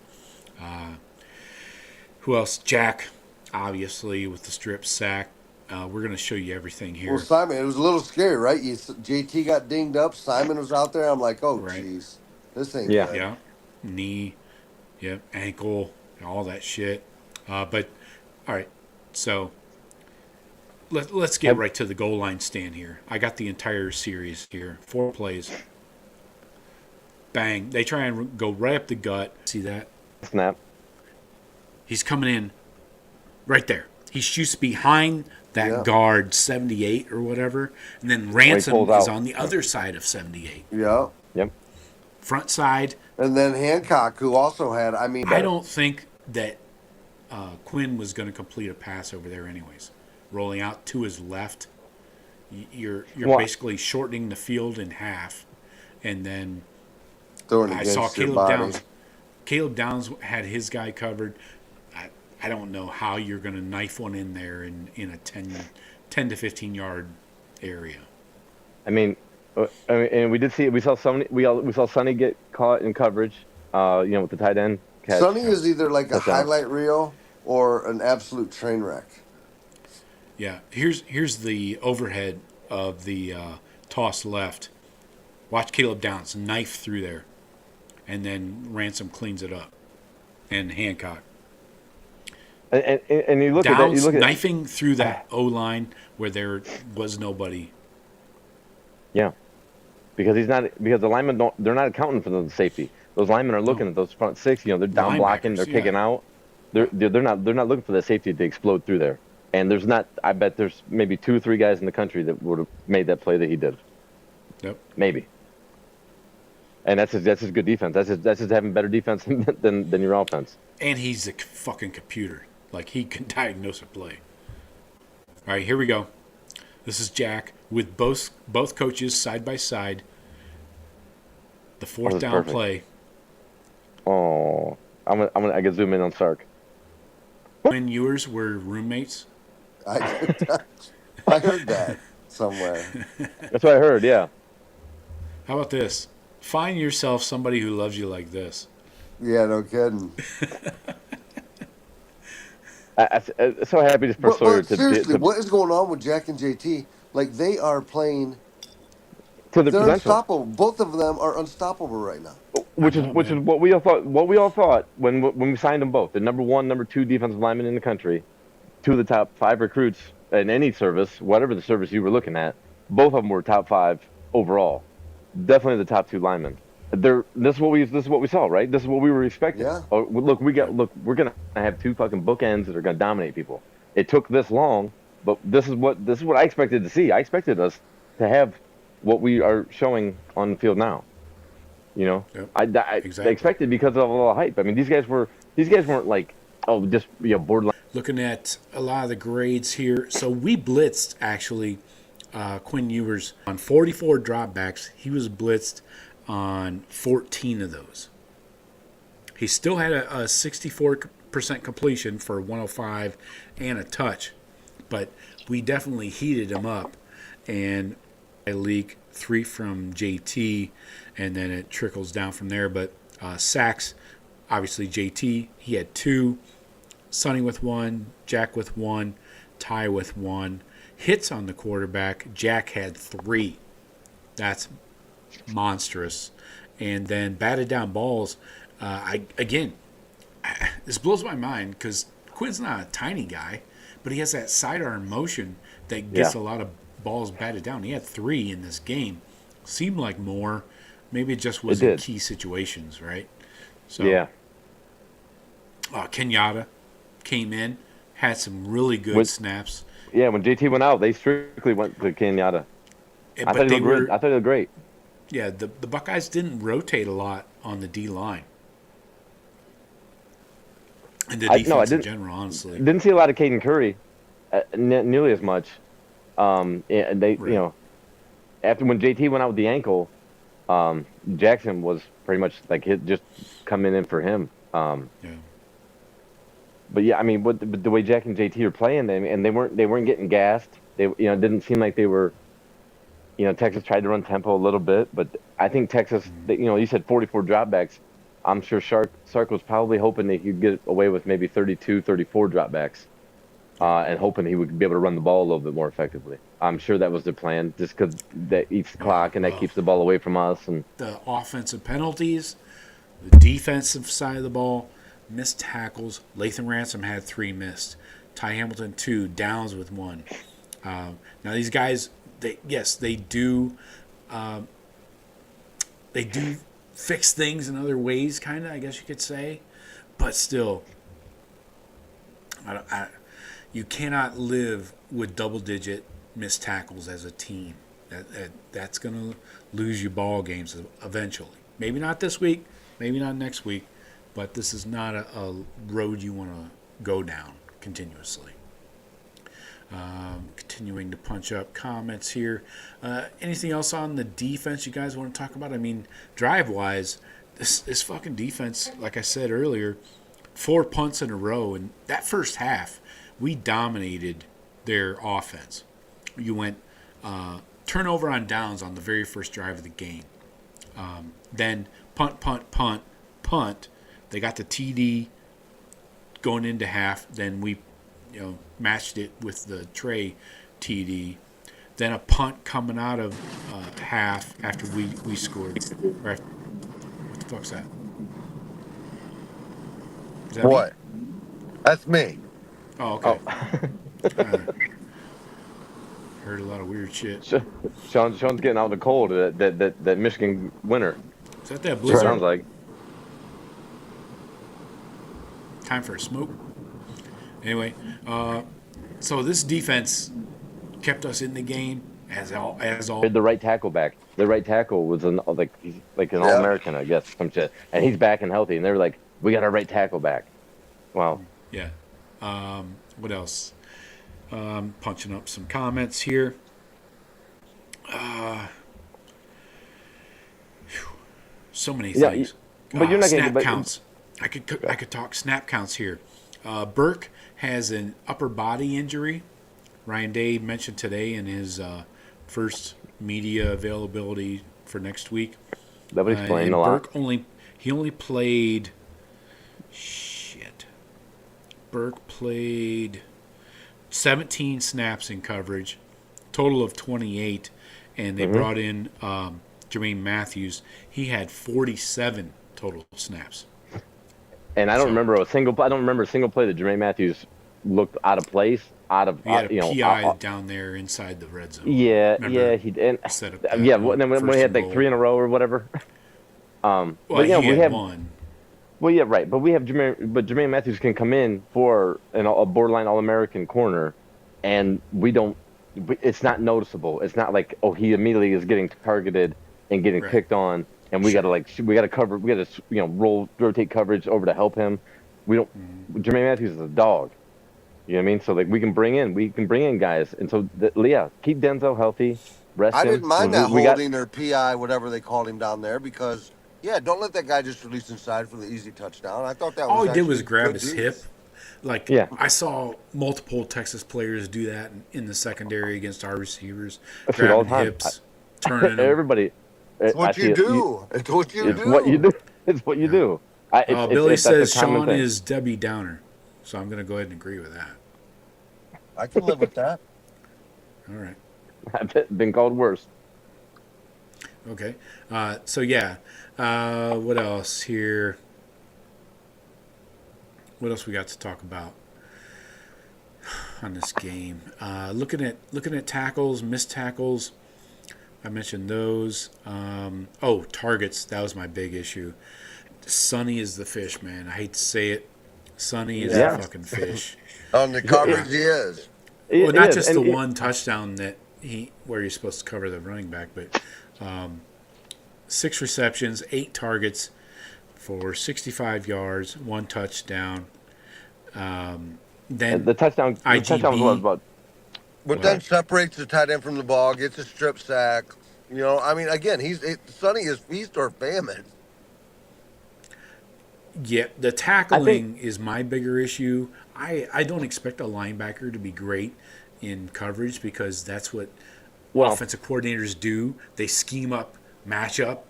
Who else? Jack, obviously, with the strip sack. We're going to show you everything here. Well, Simon, it was a little scary, right? JT got dinged up. Simon was out there. I'm like, oh, jeez. This ain't good. Yeah. Knee, ankle, all that shit. But, all right, so let's get right to the goal line stand here. I got the entire series here. 4 plays. Bang. They try and go right up the gut. See that? Snap. He's coming in right there. He shoots behind that guard 78 or whatever, and then Ransom is on the other side of 78. Yeah. Yep. Front side. And then Hancock, who also had, I don't think that Quinn was going to complete a pass over there anyways. Rolling out to his left, you're basically shortening the field in half, and then I saw Caleb Downs. Caleb Downs had his guy covered. I don't know how you're going to knife one in there in a 10 to 15 yard area. I mean, and we saw Sonny get caught in coverage, with the tight end catch. Sonny is either like a highlight reel or an absolute train wreck. Yeah, here's the overhead of the toss left. Watch Caleb Downs knife through there, and then Ransom cleans it up, and Hancock. And you look Downs at that, knifing through that O line where there was nobody. Yeah, because the linemen they're not accounting for the safety. Those linemen are looking at those front 6. They're down blocking, they're kicking out. They're not looking for the safety to explode through there. And there's not. I bet there's maybe 2 or 3 guys in the country that would have made that play that he did. Yep. Maybe. And that's his good defense. That's his having better defense than your offense. And he's a fucking computer. Like, he can diagnose a play. All right, here we go. This is Jack with both coaches side by side. The 4th down play. Oh, I can zoom in on Sark. When yours were roommates. I heard that somewhere. That's what I heard. Yeah. How about this? Find yourself somebody who loves you like this. Yeah, no kidding. I'm so happy for Sawyer to seriously, what is going on with Jack and JT? Like, they are playing. To the they're potential. unstoppable. Both of them are unstoppable right now. Which is what we all thought. What we all thought when we signed them both. The number 1, number 2 defensive linemen in the country, 2 of the top 5 recruits in any service, whatever the service you were looking at. both of them were top 5 overall. Definitely the top 2 linemen. This is what we saw, right? This is what we were expecting. Yeah. Oh, look, we're gonna have 2 fucking bookends that are gonna dominate people. It took this long, but this is what I expected to see. I expected us to have what we are showing on the field now. You know, Yep, I exactly. expected because of all the hype. I mean, these guys weren't like, oh, just borderline. Looking at a lot of the grades here. So we blitzed, actually, Quinn Ewers on 44 dropbacks. He was blitzed on 14 of those. He still had a 64% completion for 105 and a touch, but we definitely heated him up. And I leak 3 from JT, and then it trickles down from there. But sacks, obviously JT, he had 2. Sonny with 1, Jack with 1, Ty with 1. Hits on the quarterback, Jack had 3. That's monstrous. And then batted down balls. This blows my mind because Quinn's not a tiny guy, but he has that sidearm motion that gets a lot of balls batted down. He had 3 in this game. Seemed like more. Maybe it just was in key situations, right? So, Yeah. Kenyatta came in, had some really good snaps. Yeah, when JT went out, they strictly went to Kenyatta. I thought he looked great. Yeah, the Buckeyes didn't rotate a lot on the D line. And the defense in general, honestly. Didn't see a lot of Caden Curry, nearly as much. After when JT went out with the ankle, Jackson was pretty much like just coming in for him. But yeah, I mean, the way Jack and JT are playing, and they weren't getting gassed. They it didn't seem like they were. Texas tried to run tempo a little bit, but I think Texas. You said 44 dropbacks. I'm sure Sark was probably hoping that he'd get away with maybe 32, 34 dropbacks, and hoping he would be able to run the ball a little bit more effectively. I'm sure that was their plan, just because that eats the clock and that keeps the ball away from us. And the offensive penalties, the defensive side of the ball. Missed tackles. Lathan Ransom had 3 missed. Ty Hamilton 2. Downs with 1. Now these guys, they do fix things in other ways, kind of. I guess you could say, but still, you cannot live with double-digit missed tackles as a team. That's gonna lose you ball games eventually. Maybe not this week. Maybe not next week. But this is not a road you want to go down continuously. Continuing to punch up comments here. Anything else on the defense you guys want to talk about? I mean, drive-wise, this fucking defense, like I said earlier, 4 punts in a row. And that first half, we dominated their offense. You went turnover on downs on the very first drive of the game. Then punt, punt, punt, punt. They got the TD going into half. Then we, matched it with the Trey TD. Then a punt coming out of half after we scored. What the fuck's that? Is that What? me? That's me. Oh, okay. Heard a lot of weird shit. Shawn's getting out of the cold. That Michigan winter. Is that blizzard? Sounds like. Time for a smoke. Anyway, so this defense kept us in the game as all. The right tackle back. The right tackle was like an All-American, I guess, some shit. And he's back and healthy. And they were like, we got our right tackle back. Wow. Yeah. What else? Punching up some comments here. So many things. But you're not snap getting counts. I could talk snap counts here. Burke has an upper body injury. Ryan Day mentioned today in his first media availability for next week. That would explain a lot. Burke only played. Burke played 17 snaps in coverage, total of 28, and they brought in Jermaine Matthews. He had 47 total snaps. And I don't remember a single play that Jermaine Matthews looked out of place. out of He had a PI out, down there inside the red zone. yeah, Remember, yeah, he did. set up that Yeah, then when first he had and like goal. 3 in a row or whatever. Well, But he we had have one. well, yeah, right. But we have Jermaine Matthews can come in for a borderline All-American corner, and we don't. It's not noticeable. It's not like, oh, he immediately is getting targeted and getting Right. picked on, and we Sure. gotta cover, we gotta rotate coverage over to help him. We don't. Jermaine Matthews is a dog. You know what I mean? So like we can bring in guys, and so yeah, keep Denzel healthy, rest I him. didn't mind that We got holding or PI, whatever they called him down there, because yeah, don't let that guy just release inside for the easy touchdown. I thought that All was he did was actually grab good his use. hip. Like, Yeah. I saw multiple Texas players do that in the secondary against our receivers, I see it all grabbing the time. hips, turning them. everybody. It's I what see you it. do. It's what you It's do. what you do. It's what you do. Billy That's says a common Shawn thing. is Debbie Downer, so I'm going to go ahead and agree with that. I can live with that. All right. I've been called worse. Okay. So, yeah. What else here? What else we got to talk about on this game? Looking at tackles, missed tackles. I mentioned those. Targets. That was my big issue. Sonny is the fish, man. I hate to say it. Sonny is Yeah. the fucking fish. On the coverage, he is. Well, not just the And one touchdown where you're supposed to cover the running back, but 6 receptions, 8 targets for 65 yards, 1 touchdown. Then the touchdown. The IGB. touchdown was about. But then separates the tight end from the ball, gets a strip sack. You know, I mean, again, Sonny is feast or famine. Yeah, the tackling is my bigger issue. I don't expect a linebacker to be great in coverage because that's what offensive coordinators do. They scheme up matchup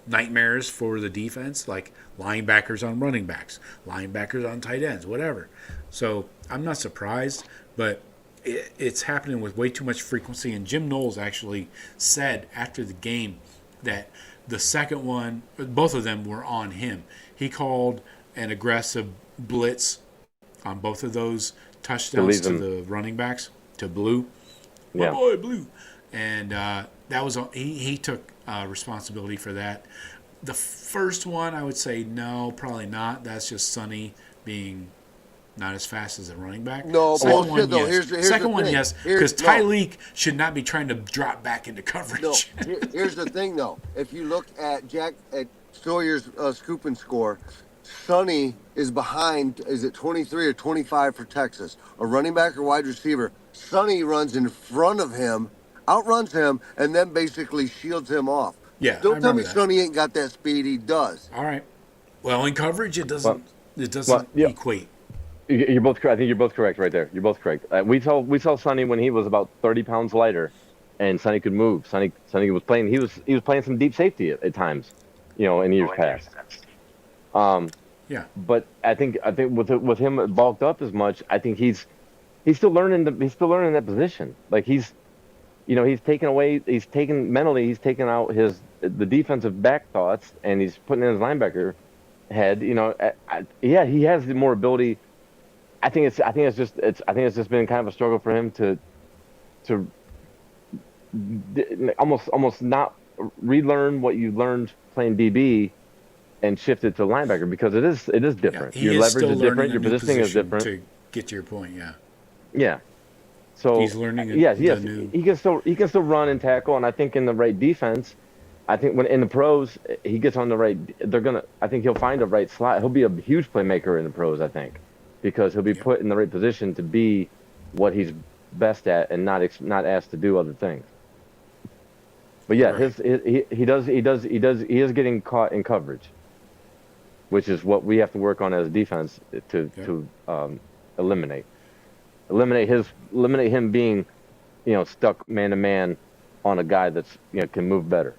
nightmares for the defense, like linebackers on running backs, linebackers on tight ends, whatever. So I'm not surprised, but it's happening with way too much frequency. And Jim Knowles actually said after the game that the second one, both of them were on him. He called an aggressive blitz on both of those touchdowns to the running backs, to Blue. My boy, Blue. And that was he took responsibility for that. The first one, I would say no, probably not. That's just Sonny being not as fast as a running back. No, second bullshit, one, though. yes. Here's Second the one, thing. yes, Here's- because no. Tyleek should not be trying to drop back into coverage. No, here's the thing, though. If you look at Sawyer's scoop and score, Sonny is behind, is it 23 or 25 for Texas? A running back or wide receiver. Sonny runs in front of him, outruns him, and then basically shields him off. Yeah, Don't I tell me remember that. Sonny ain't got that speed. He does. All right. Well, in coverage, it doesn't yeah. equate. You're both correct. I think you're both correct right there. You're both correct. We saw Sonny when he was about 30 pounds lighter, and Sonny could move. Sonny was playing. He was playing some deep safety at times, in years past. Yeah. But I think with him bulked up as much, I think he's still learning that position. Like he's taken out the defensive back thoughts, and he's putting in his linebacker head. He has the more ability. I think it's just been kind of a struggle for him to almost not relearn what you learned playing DB and shift it to linebacker, because it is different. Yeah, your leverage is different. Your positioning is different. To get to your point, yeah. Yeah. So he's learning. Yes. He can still run and tackle, and I think in the right defense, I think when in the pros he gets on the right, I think he'll find a right slot. He'll be a huge playmaker in the pros, I think, because he'll be put in the right position to be what he's best at and not asked to do other things. But yeah, Right. he is getting caught in coverage, which is what we have to work on as a defense to eliminate him being, stuck man to man on a guy that's can move better.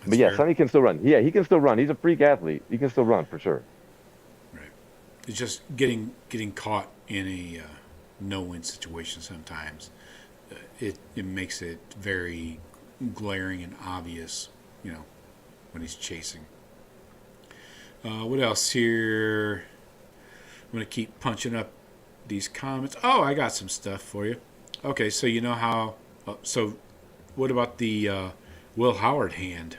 But yeah, fair. Sonny can still run. Yeah, he can still run. He's a freak athlete. He can still run for sure. Right. It's just getting caught in a no-win situation sometimes. It makes it very glaring and obvious, when he's chasing. What else here? I'm going to keep punching up these comments. Oh, I got some stuff for you. Okay, so you know how. So, what about the Will Howard hand?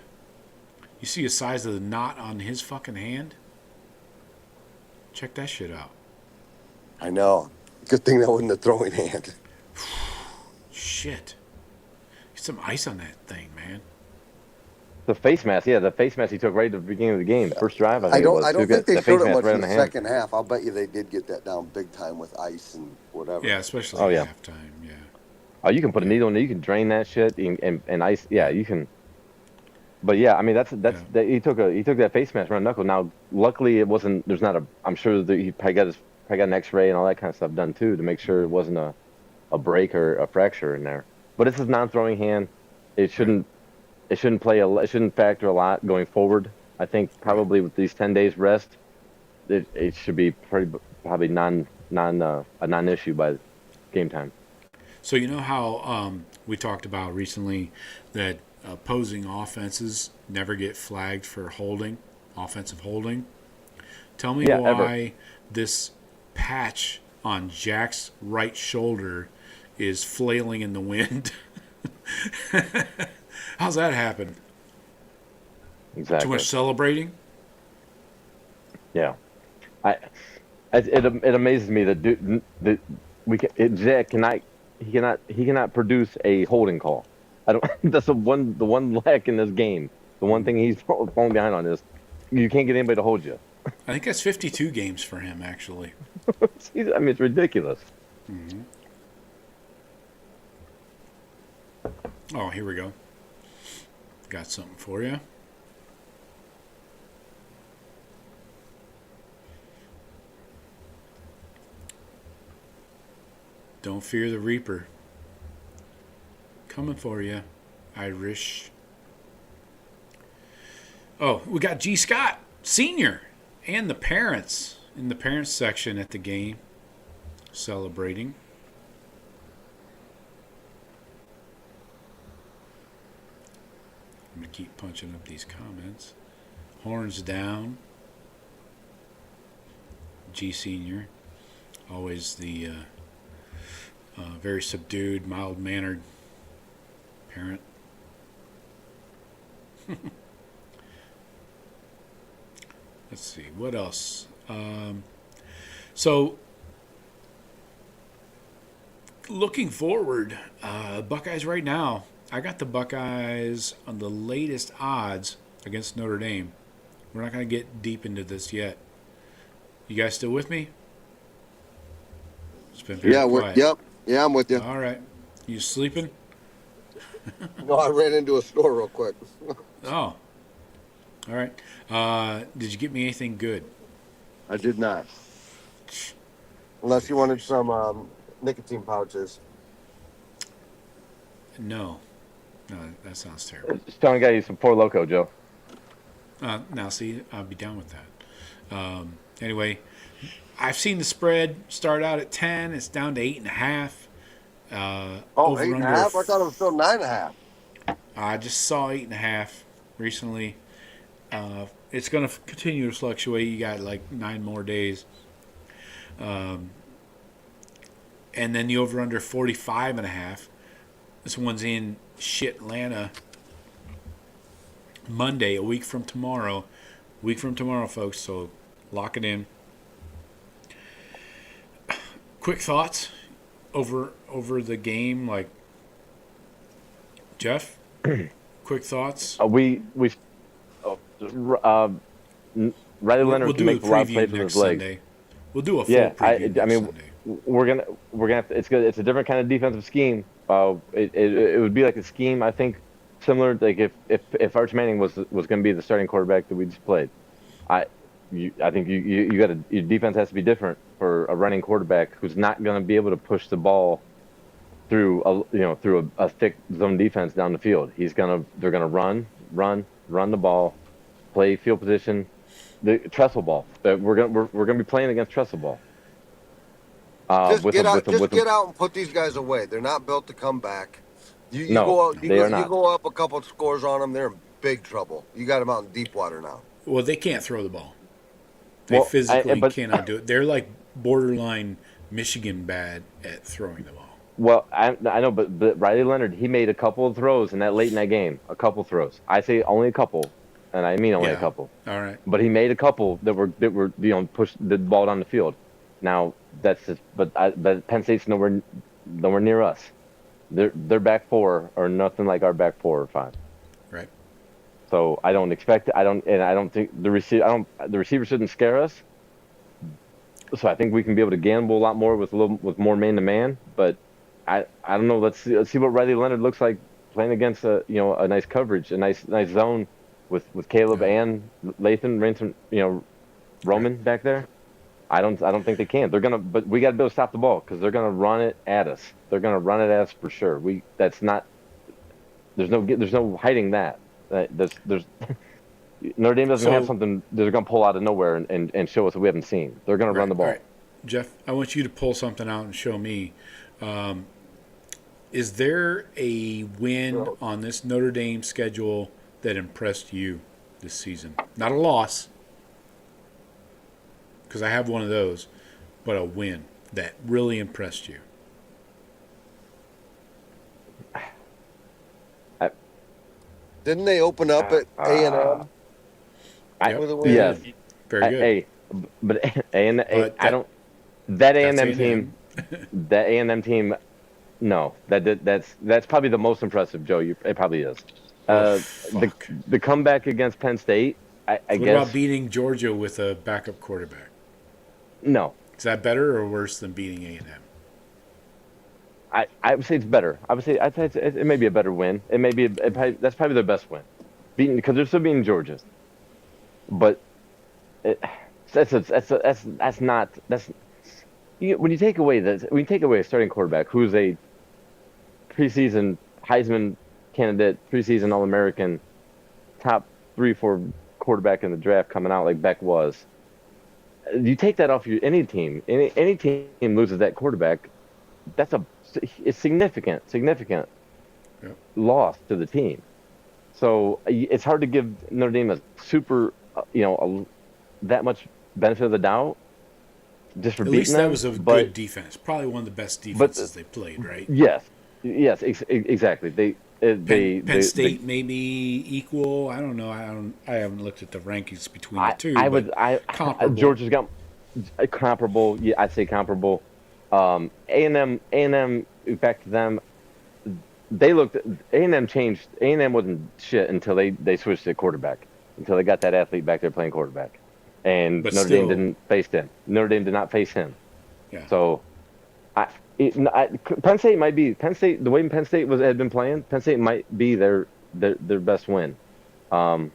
You see the size of the knot on his fucking hand? Check that shit out. I know. Good thing that wasn't a throwing hand. Shit. Get some ice on that thing, man. The face mask, the face mask he took right at the beginning of the game, first drive. I I think it was. don't think they the showed face it mask much right in on the hand. second half. I'll bet you they did get that down big time with ice and whatever. Yeah, especially at halftime. Yeah. Oh, you can put a needle in there. You can drain that shit and ice. Yeah, you can. But yeah, I mean that, he took that face mask around knuckle. Now, luckily it wasn't. There's not a. I'm sure that he probably got an X-ray and all that kind of stuff done too to make sure it wasn't a break or a fracture in there. But it's his non-throwing hand. It shouldn't. It shouldn't it shouldn't factor a lot going forward. I think probably with these 10 days rest, it should be probably a non-issue by game time. So you know how we talked about recently that opposing offenses never get flagged for offensive holding. Tell me why this patch on Jack's right shoulder is flailing in the wind. How's that happen? Exactly. Too much celebrating? Yeah. It amazes me that Jack cannot produce a holding call. I don't. That's the one lack in this game. The one thing he's falling behind on is you can't get anybody to hold you. I think that's 52 games for him, actually. I mean, it's ridiculous. Mm-hmm. Oh, here we go. Got something for you. Don't fear the Reaper. Coming for you, Irish. Oh, we got G. Scott, Sr., and the parents in the parents section at the game celebrating. I'm going to keep punching up these comments. Horns down. G. Sr., always the very subdued, mild-mannered parent. Let's see, what else? So, looking forward, Buckeyes right now, I got the Buckeyes on the latest odds against Notre Dame. We're not going to get deep into this yet. You guys still with me? It's been very quiet. Yep. Yeah, I'm with you. All right. You sleeping? No, I ran into a store real quick. Oh. All right. Did you get me anything good? I did not. Unless you wanted some nicotine pouches. No. No, that sounds terrible. Shawn got you some Four Loko, Joe. Now, see, I'll be down with that. Anyway, I've seen the spread start out at 10. It's down to 8.5. 8.5? I thought it was still 9.5. I just saw 8.5 recently. It's going to continue to fluctuate. You got like 9 more days. And then the over-under 45.5. This one's in Atlanta Monday, a week from tomorrow. Folks, so lock it in. Quick thoughts over the game, like Jeff. Quick thoughts. Riley Leonard can make a lot of plays with his legs. Sunday. We'll do a full preview next Sunday. We're gonna have to, it's good. It's a different kind of defensive scheme. It would be like a scheme, I think, similar like if Arch Manning was going to be the starting quarterback that we just played. I think your defense has to be different for a running quarterback who's not going to be able to push the ball through a thick zone defense down the field. They're gonna run the ball, play field position, the trestle ball. We're gonna be playing against trestle ball. Just get out and put these guys away. They're not built to come back. You go up a couple scores on them, they're in big trouble. You got them out in deep water now. Well, they can't throw the ball. They physically cannot do it. They're like borderline Michigan bad at throwing the ball. Well, I know, but Riley Leonard, he made a couple of throws in that late in that game. A couple throws. I say only a couple, and I mean only a Yeah. couple. All right. But he made a couple that were push the ball down the field. Now that's just, but Penn State's nowhere near us. Their back four are nothing like our back 4 or 5. Right. So I don't expect I don't think the receiver shouldn't scare us. So I think we can be able to gamble a lot more with more man to man. But I don't know. Let's see what Riley Leonard looks like playing against a nice coverage, a nice zone with Caleb and Lathan, Roman back there. I don't think they can. But we got to be able to stop the ball because they're gonna run it at us. They're gonna run it at us for sure. There's no hiding that. There's Notre Dame doesn't have something they're gonna pull out of nowhere and show us that we haven't seen. They're gonna run the ball. All right. Jeff, I want you to pull something out and show me. Is there a win on this Notre Dame schedule that impressed you this season? Not a loss, because I have one of those, but a win that really impressed you. Didn't they open up at A&M? with a win? Yes. Very good. Hey, but I don't. That A&M team, that A&M team, no, that's probably the most impressive, Joe. It probably is. The comeback against Penn State, I guess. What about beating Georgia with a backup quarterback? No. Is that better or worse than beating A&M? I would say it's better. I'd say it may be a better win. It may be that's probably their best win, because they're still beating Georgia. But that's not when you take away a starting quarterback who's a preseason Heisman candidate, preseason All-American, top 3-4 quarterback in the draft coming out like Beck was. You take that off any team. Any team loses that quarterback. That's a significant loss to the team. So it's hard to give Notre Dame a super, that much benefit of the doubt just for beating them. At least that was a good defense. Probably one of the best defenses they played, right? Yes, exactly. Penn State maybe equal. I don't know. I haven't looked at the rankings between the two. Comparable. Georgia's got comparable. Yeah, I'd say comparable. A&M, back to them. A&M changed. A&M wasn't shit until they switched to quarterback. Until they got that athlete back there playing quarterback, and Notre Dame didn't face him. Notre Dame did not face him. Yeah. So, Penn State might be the way Penn State had been playing. Penn State might be their best win. Wow.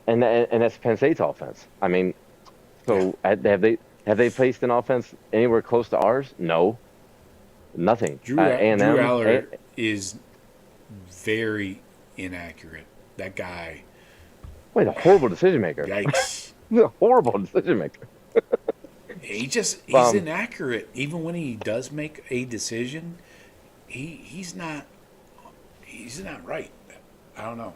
And that's Penn State's offense. I mean, so have they faced an offense anywhere close to ours? No. Nothing. Drew Aller is very inaccurate. That guy. Wait, a horrible decision maker. Yikes. He's a horrible decision maker. He's inaccurate. Even when he does make a decision, he's not right. I don't know.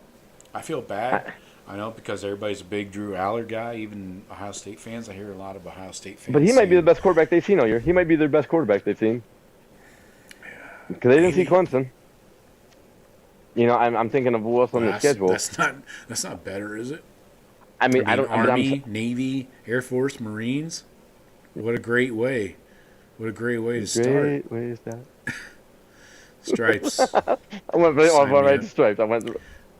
I feel bad. I know, because everybody's a big Drew Aller guy, even Ohio State fans. I hear a lot of Ohio State fans. But he might be the best quarterback they've seen all year. He might be their best quarterback they've seen. Because they didn't see Clemson. I'm thinking of what's on the schedule. That's not better, is it? I mean, Army, Navy, Air Force, Marines. What a great way! What a great way to start. Great way to start. Stripes. I went right to Stripes.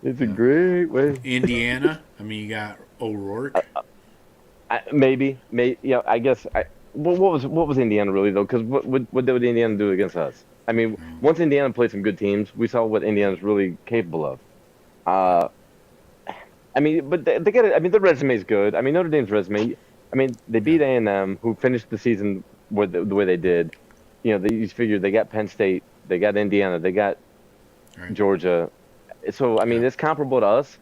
It's a great way. Indiana. I mean, you got O'Rourke. Maybe. Yeah, I guess. What was Indiana really though? Because what did Indiana do against us? I mean, once Indiana played some good teams, we saw what Indiana's really capable of. I mean, but they get it. I mean, their resume is good. I mean, Notre Dame's resume. I mean, they beat A&M, who finished the season the way they did. You just figure they got Penn State, they got Indiana, they got Georgia. So I mean, it's comparable to us,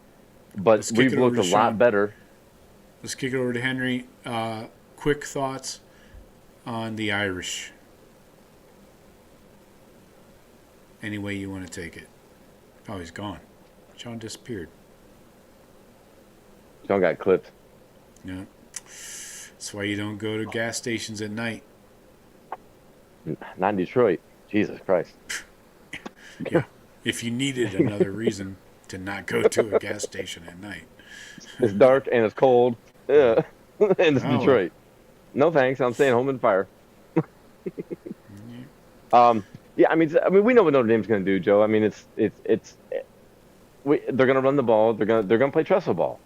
but we've looked a lot better. Let's kick it over to Henry. Quick thoughts on the Irish. Any way you want to take it. Oh, he's gone. Shawn disappeared. Shawn got clipped. Yeah. That's why you don't go to gas stations at night. Not in Detroit. Jesus Christ. Yeah. If you needed another reason to not go to a gas station at night. It's dark and it's cold. Yeah. And it's Oh, well. Detroit. No thanks. I'm staying home in fire. Yeah, I mean, we know what Notre Dame's going to do, Joe. I mean, they're going to run the ball. They're going to play trestle ball.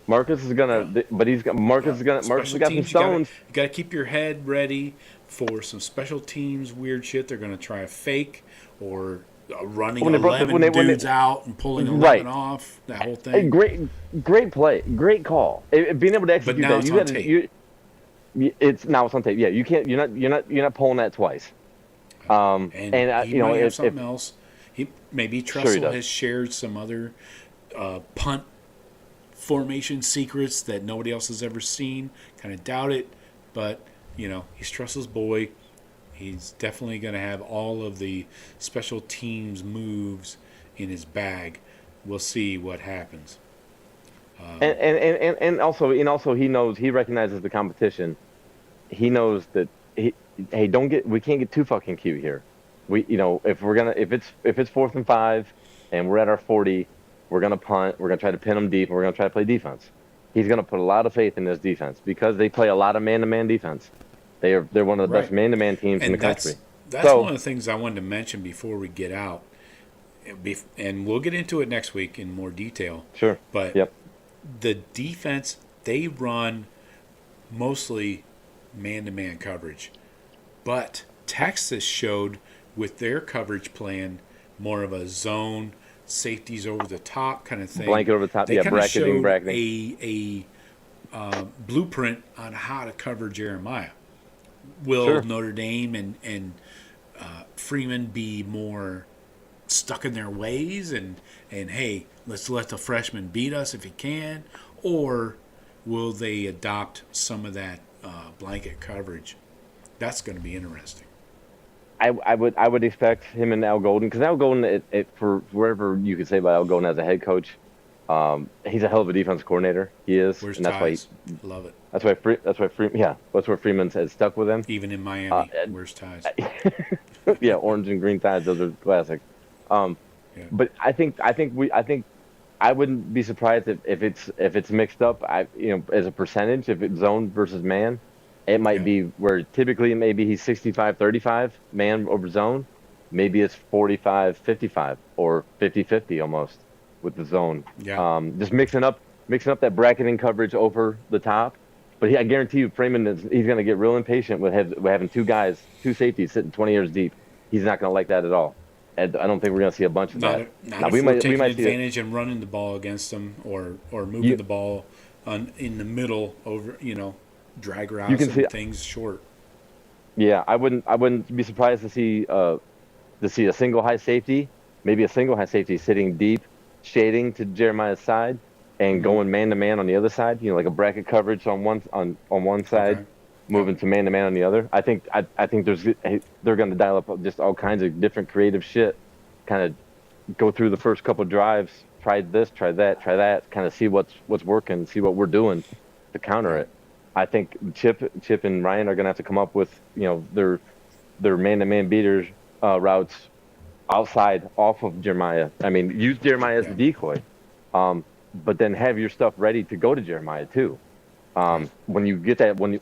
Marcus is going to, but Marcus has got some stones. You got to keep your head ready for some special teams weird shit. They're going to try a fake or running 11 dudes out and pulling 11 off. That whole thing. Great play, great call. Being able to execute but now that, it's on tape. It's on tape. Yeah, you can't. You're not pulling that twice. And he might have something else. Maybe Tressel has shared some other punt formation secrets that nobody else has ever seen. Kind of doubt it, but he's Tressel's boy. He's definitely going to have all of the special teams moves in his bag. We'll see what happens. And also he recognizes the competition. He knows that we can't get too fucking cute here. If it's 4th and 5 and we're at our 40, we're gonna punt. We're gonna try to pin them deep, and we're gonna try to play defense. He's gonna put a lot of faith in this defense because they play a lot of man-to-man defense. They're one of the best man-to-man teams in the country. That's one of the things I wanted to mention before we get out, and we'll get into it next week in more detail. Sure. But the defense, they run mostly man-to-man coverage, but Texas showed with their coverage plan more of a zone. Safeties over the top kind of thing. Blanket over the top, bracketing. A blueprint on how to cover Jeremiah. Will Notre Dame and Freeman be more stuck in their ways and hey, let's let the freshman beat us if he can, or will they adopt some of that blanket coverage? That's going to be interesting. I would expect him and Al Golden, because Al Golden, for wherever you could say about Al Golden as a head coach, he's a hell of a defense coordinator. He is. Where's and that's ties? why Love it. That's where Freeman's has stuck with him. Even in Miami, where's ties? Yeah, orange and green ties. Those are classic. But I think I wouldn't be surprised if it's mixed up. As a percentage, if it's zone versus man. It might be where typically maybe he's 65-35 man over zone. Maybe it's 45-55 or 50-50 almost with the zone. Yeah. Just mixing up that bracketing coverage over the top. But I guarantee you, Freeman he's going to get real impatient with having two safeties sitting 20 yards deep. He's not going to like that at all. And I don't think we're going to see a bunch of that. Not if we're taking advantage and running the ball against them or moving the ball in the middle over drag routes and things short. Yeah, I wouldn't be surprised to see a single high safety, maybe a single high safety sitting deep, shading to Jeremiah's side, and going man to man on the other side. Like a bracket coverage on one side, moving to man on the other. I think they're going to dial up just all kinds of different creative shit. Kind of go through the first couple drives, try this, try that, kind of see what's working, see what we're doing to counter it. I think Chip and Ryan are going to have to come up with their man-to-man beaters routes outside off of Jeremiah. I mean, use Jeremiah as a decoy, but then have your stuff ready to go to Jeremiah too. When you get that, when you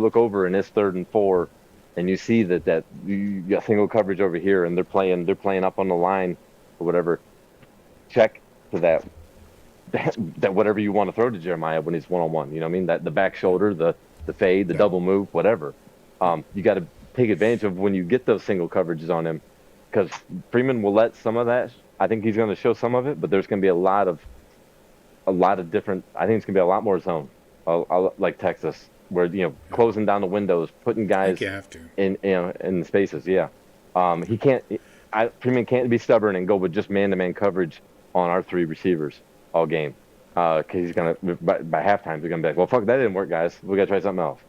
look over and it's 3rd and 4, and you see that you got single coverage over here and they're playing up on the line or whatever, check to that whatever you want to throw to Jeremiah when he's one-on-one, you know what I mean? That the back shoulder, the fade, the double move, whatever. You got to take advantage of when you get those single coverages on him, because Freeman will let some of that. I think he's going to show some of it, but there's going to be a lot of different. I think it's going to be a lot more zone, like Texas, where closing down the windows, putting guys in the spaces. Yeah, he can't. Freeman can't be stubborn and go with just man-to-man coverage on our 3 receivers all game, because he's gonna by halftime he's gonna be like, well, fuck, that didn't work, guys. We gotta try something else.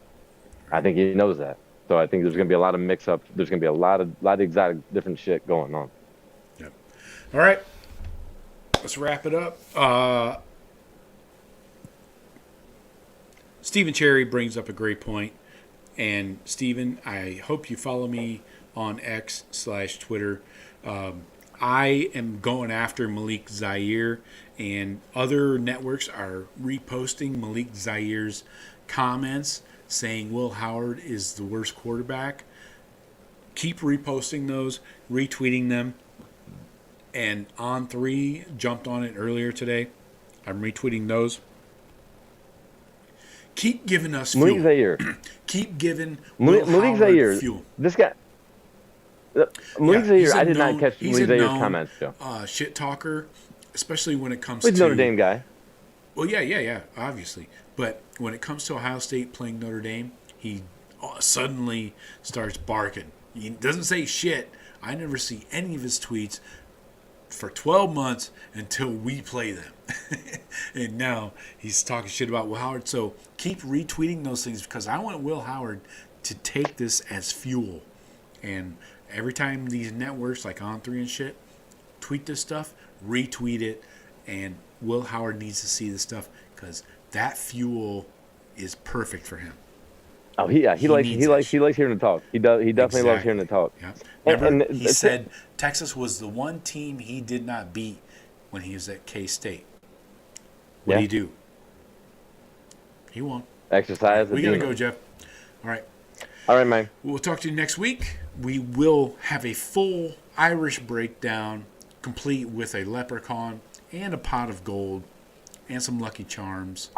I think he knows that. So I think there's gonna be a lot of mix-up. There's gonna be a lot of exotic different shit going on. Yep. All right, let's wrap it up. Steve Stephen Cherry brings up a great point. And Stephen, I hope you follow me on X/Twitter. I am going after Malik Zaire, and other networks are reposting Malik Zaire's comments saying Will Howard is the worst quarterback. Keep reposting those, retweeting them. And On3 jumped on it earlier today. I'm retweeting those. Keep giving us fuel. Malik Zaire. Keep giving Malik Zaire. fuel. This guy. Malik Zaire. I did known, not catch Malik Zaire's comments, Joe. Shit talker, especially when it comes He's to Notre Dame guy. Well, yeah, obviously. But when it comes to Ohio State playing Notre Dame, he suddenly starts barking. He doesn't say shit. I never see any of his tweets for 12 months until we play them. And now he's talking shit about Will Howard. So keep retweeting those things because I want Will Howard to take this as fuel. And every time these networks like On3 and shit tweet this stuff, retweet it. And Will Howard needs to see this stuff because that fuel is perfect for him. Oh, he likes hearing the talk. He definitely loves hearing the talk. Yeah. Remember, he said Texas was the one team he did not beat when he was at K-State. What did he do? He won. Exercise. We gotta go, Jeff. All right, man. We'll talk to you next week. We will have a full Irish breakdown, complete with a leprechaun and a pot of gold and some Lucky Charms.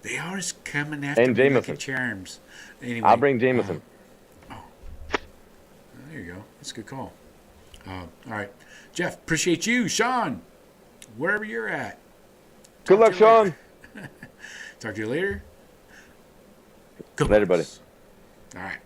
They always coming after and Lucky Charms. Anyway, I'll bring Jameson. There you go. That's a good call. All right. Jeff, appreciate you. Shawn, wherever you're at. Good luck, Shawn. Talk to you later. Later, buddy. All right.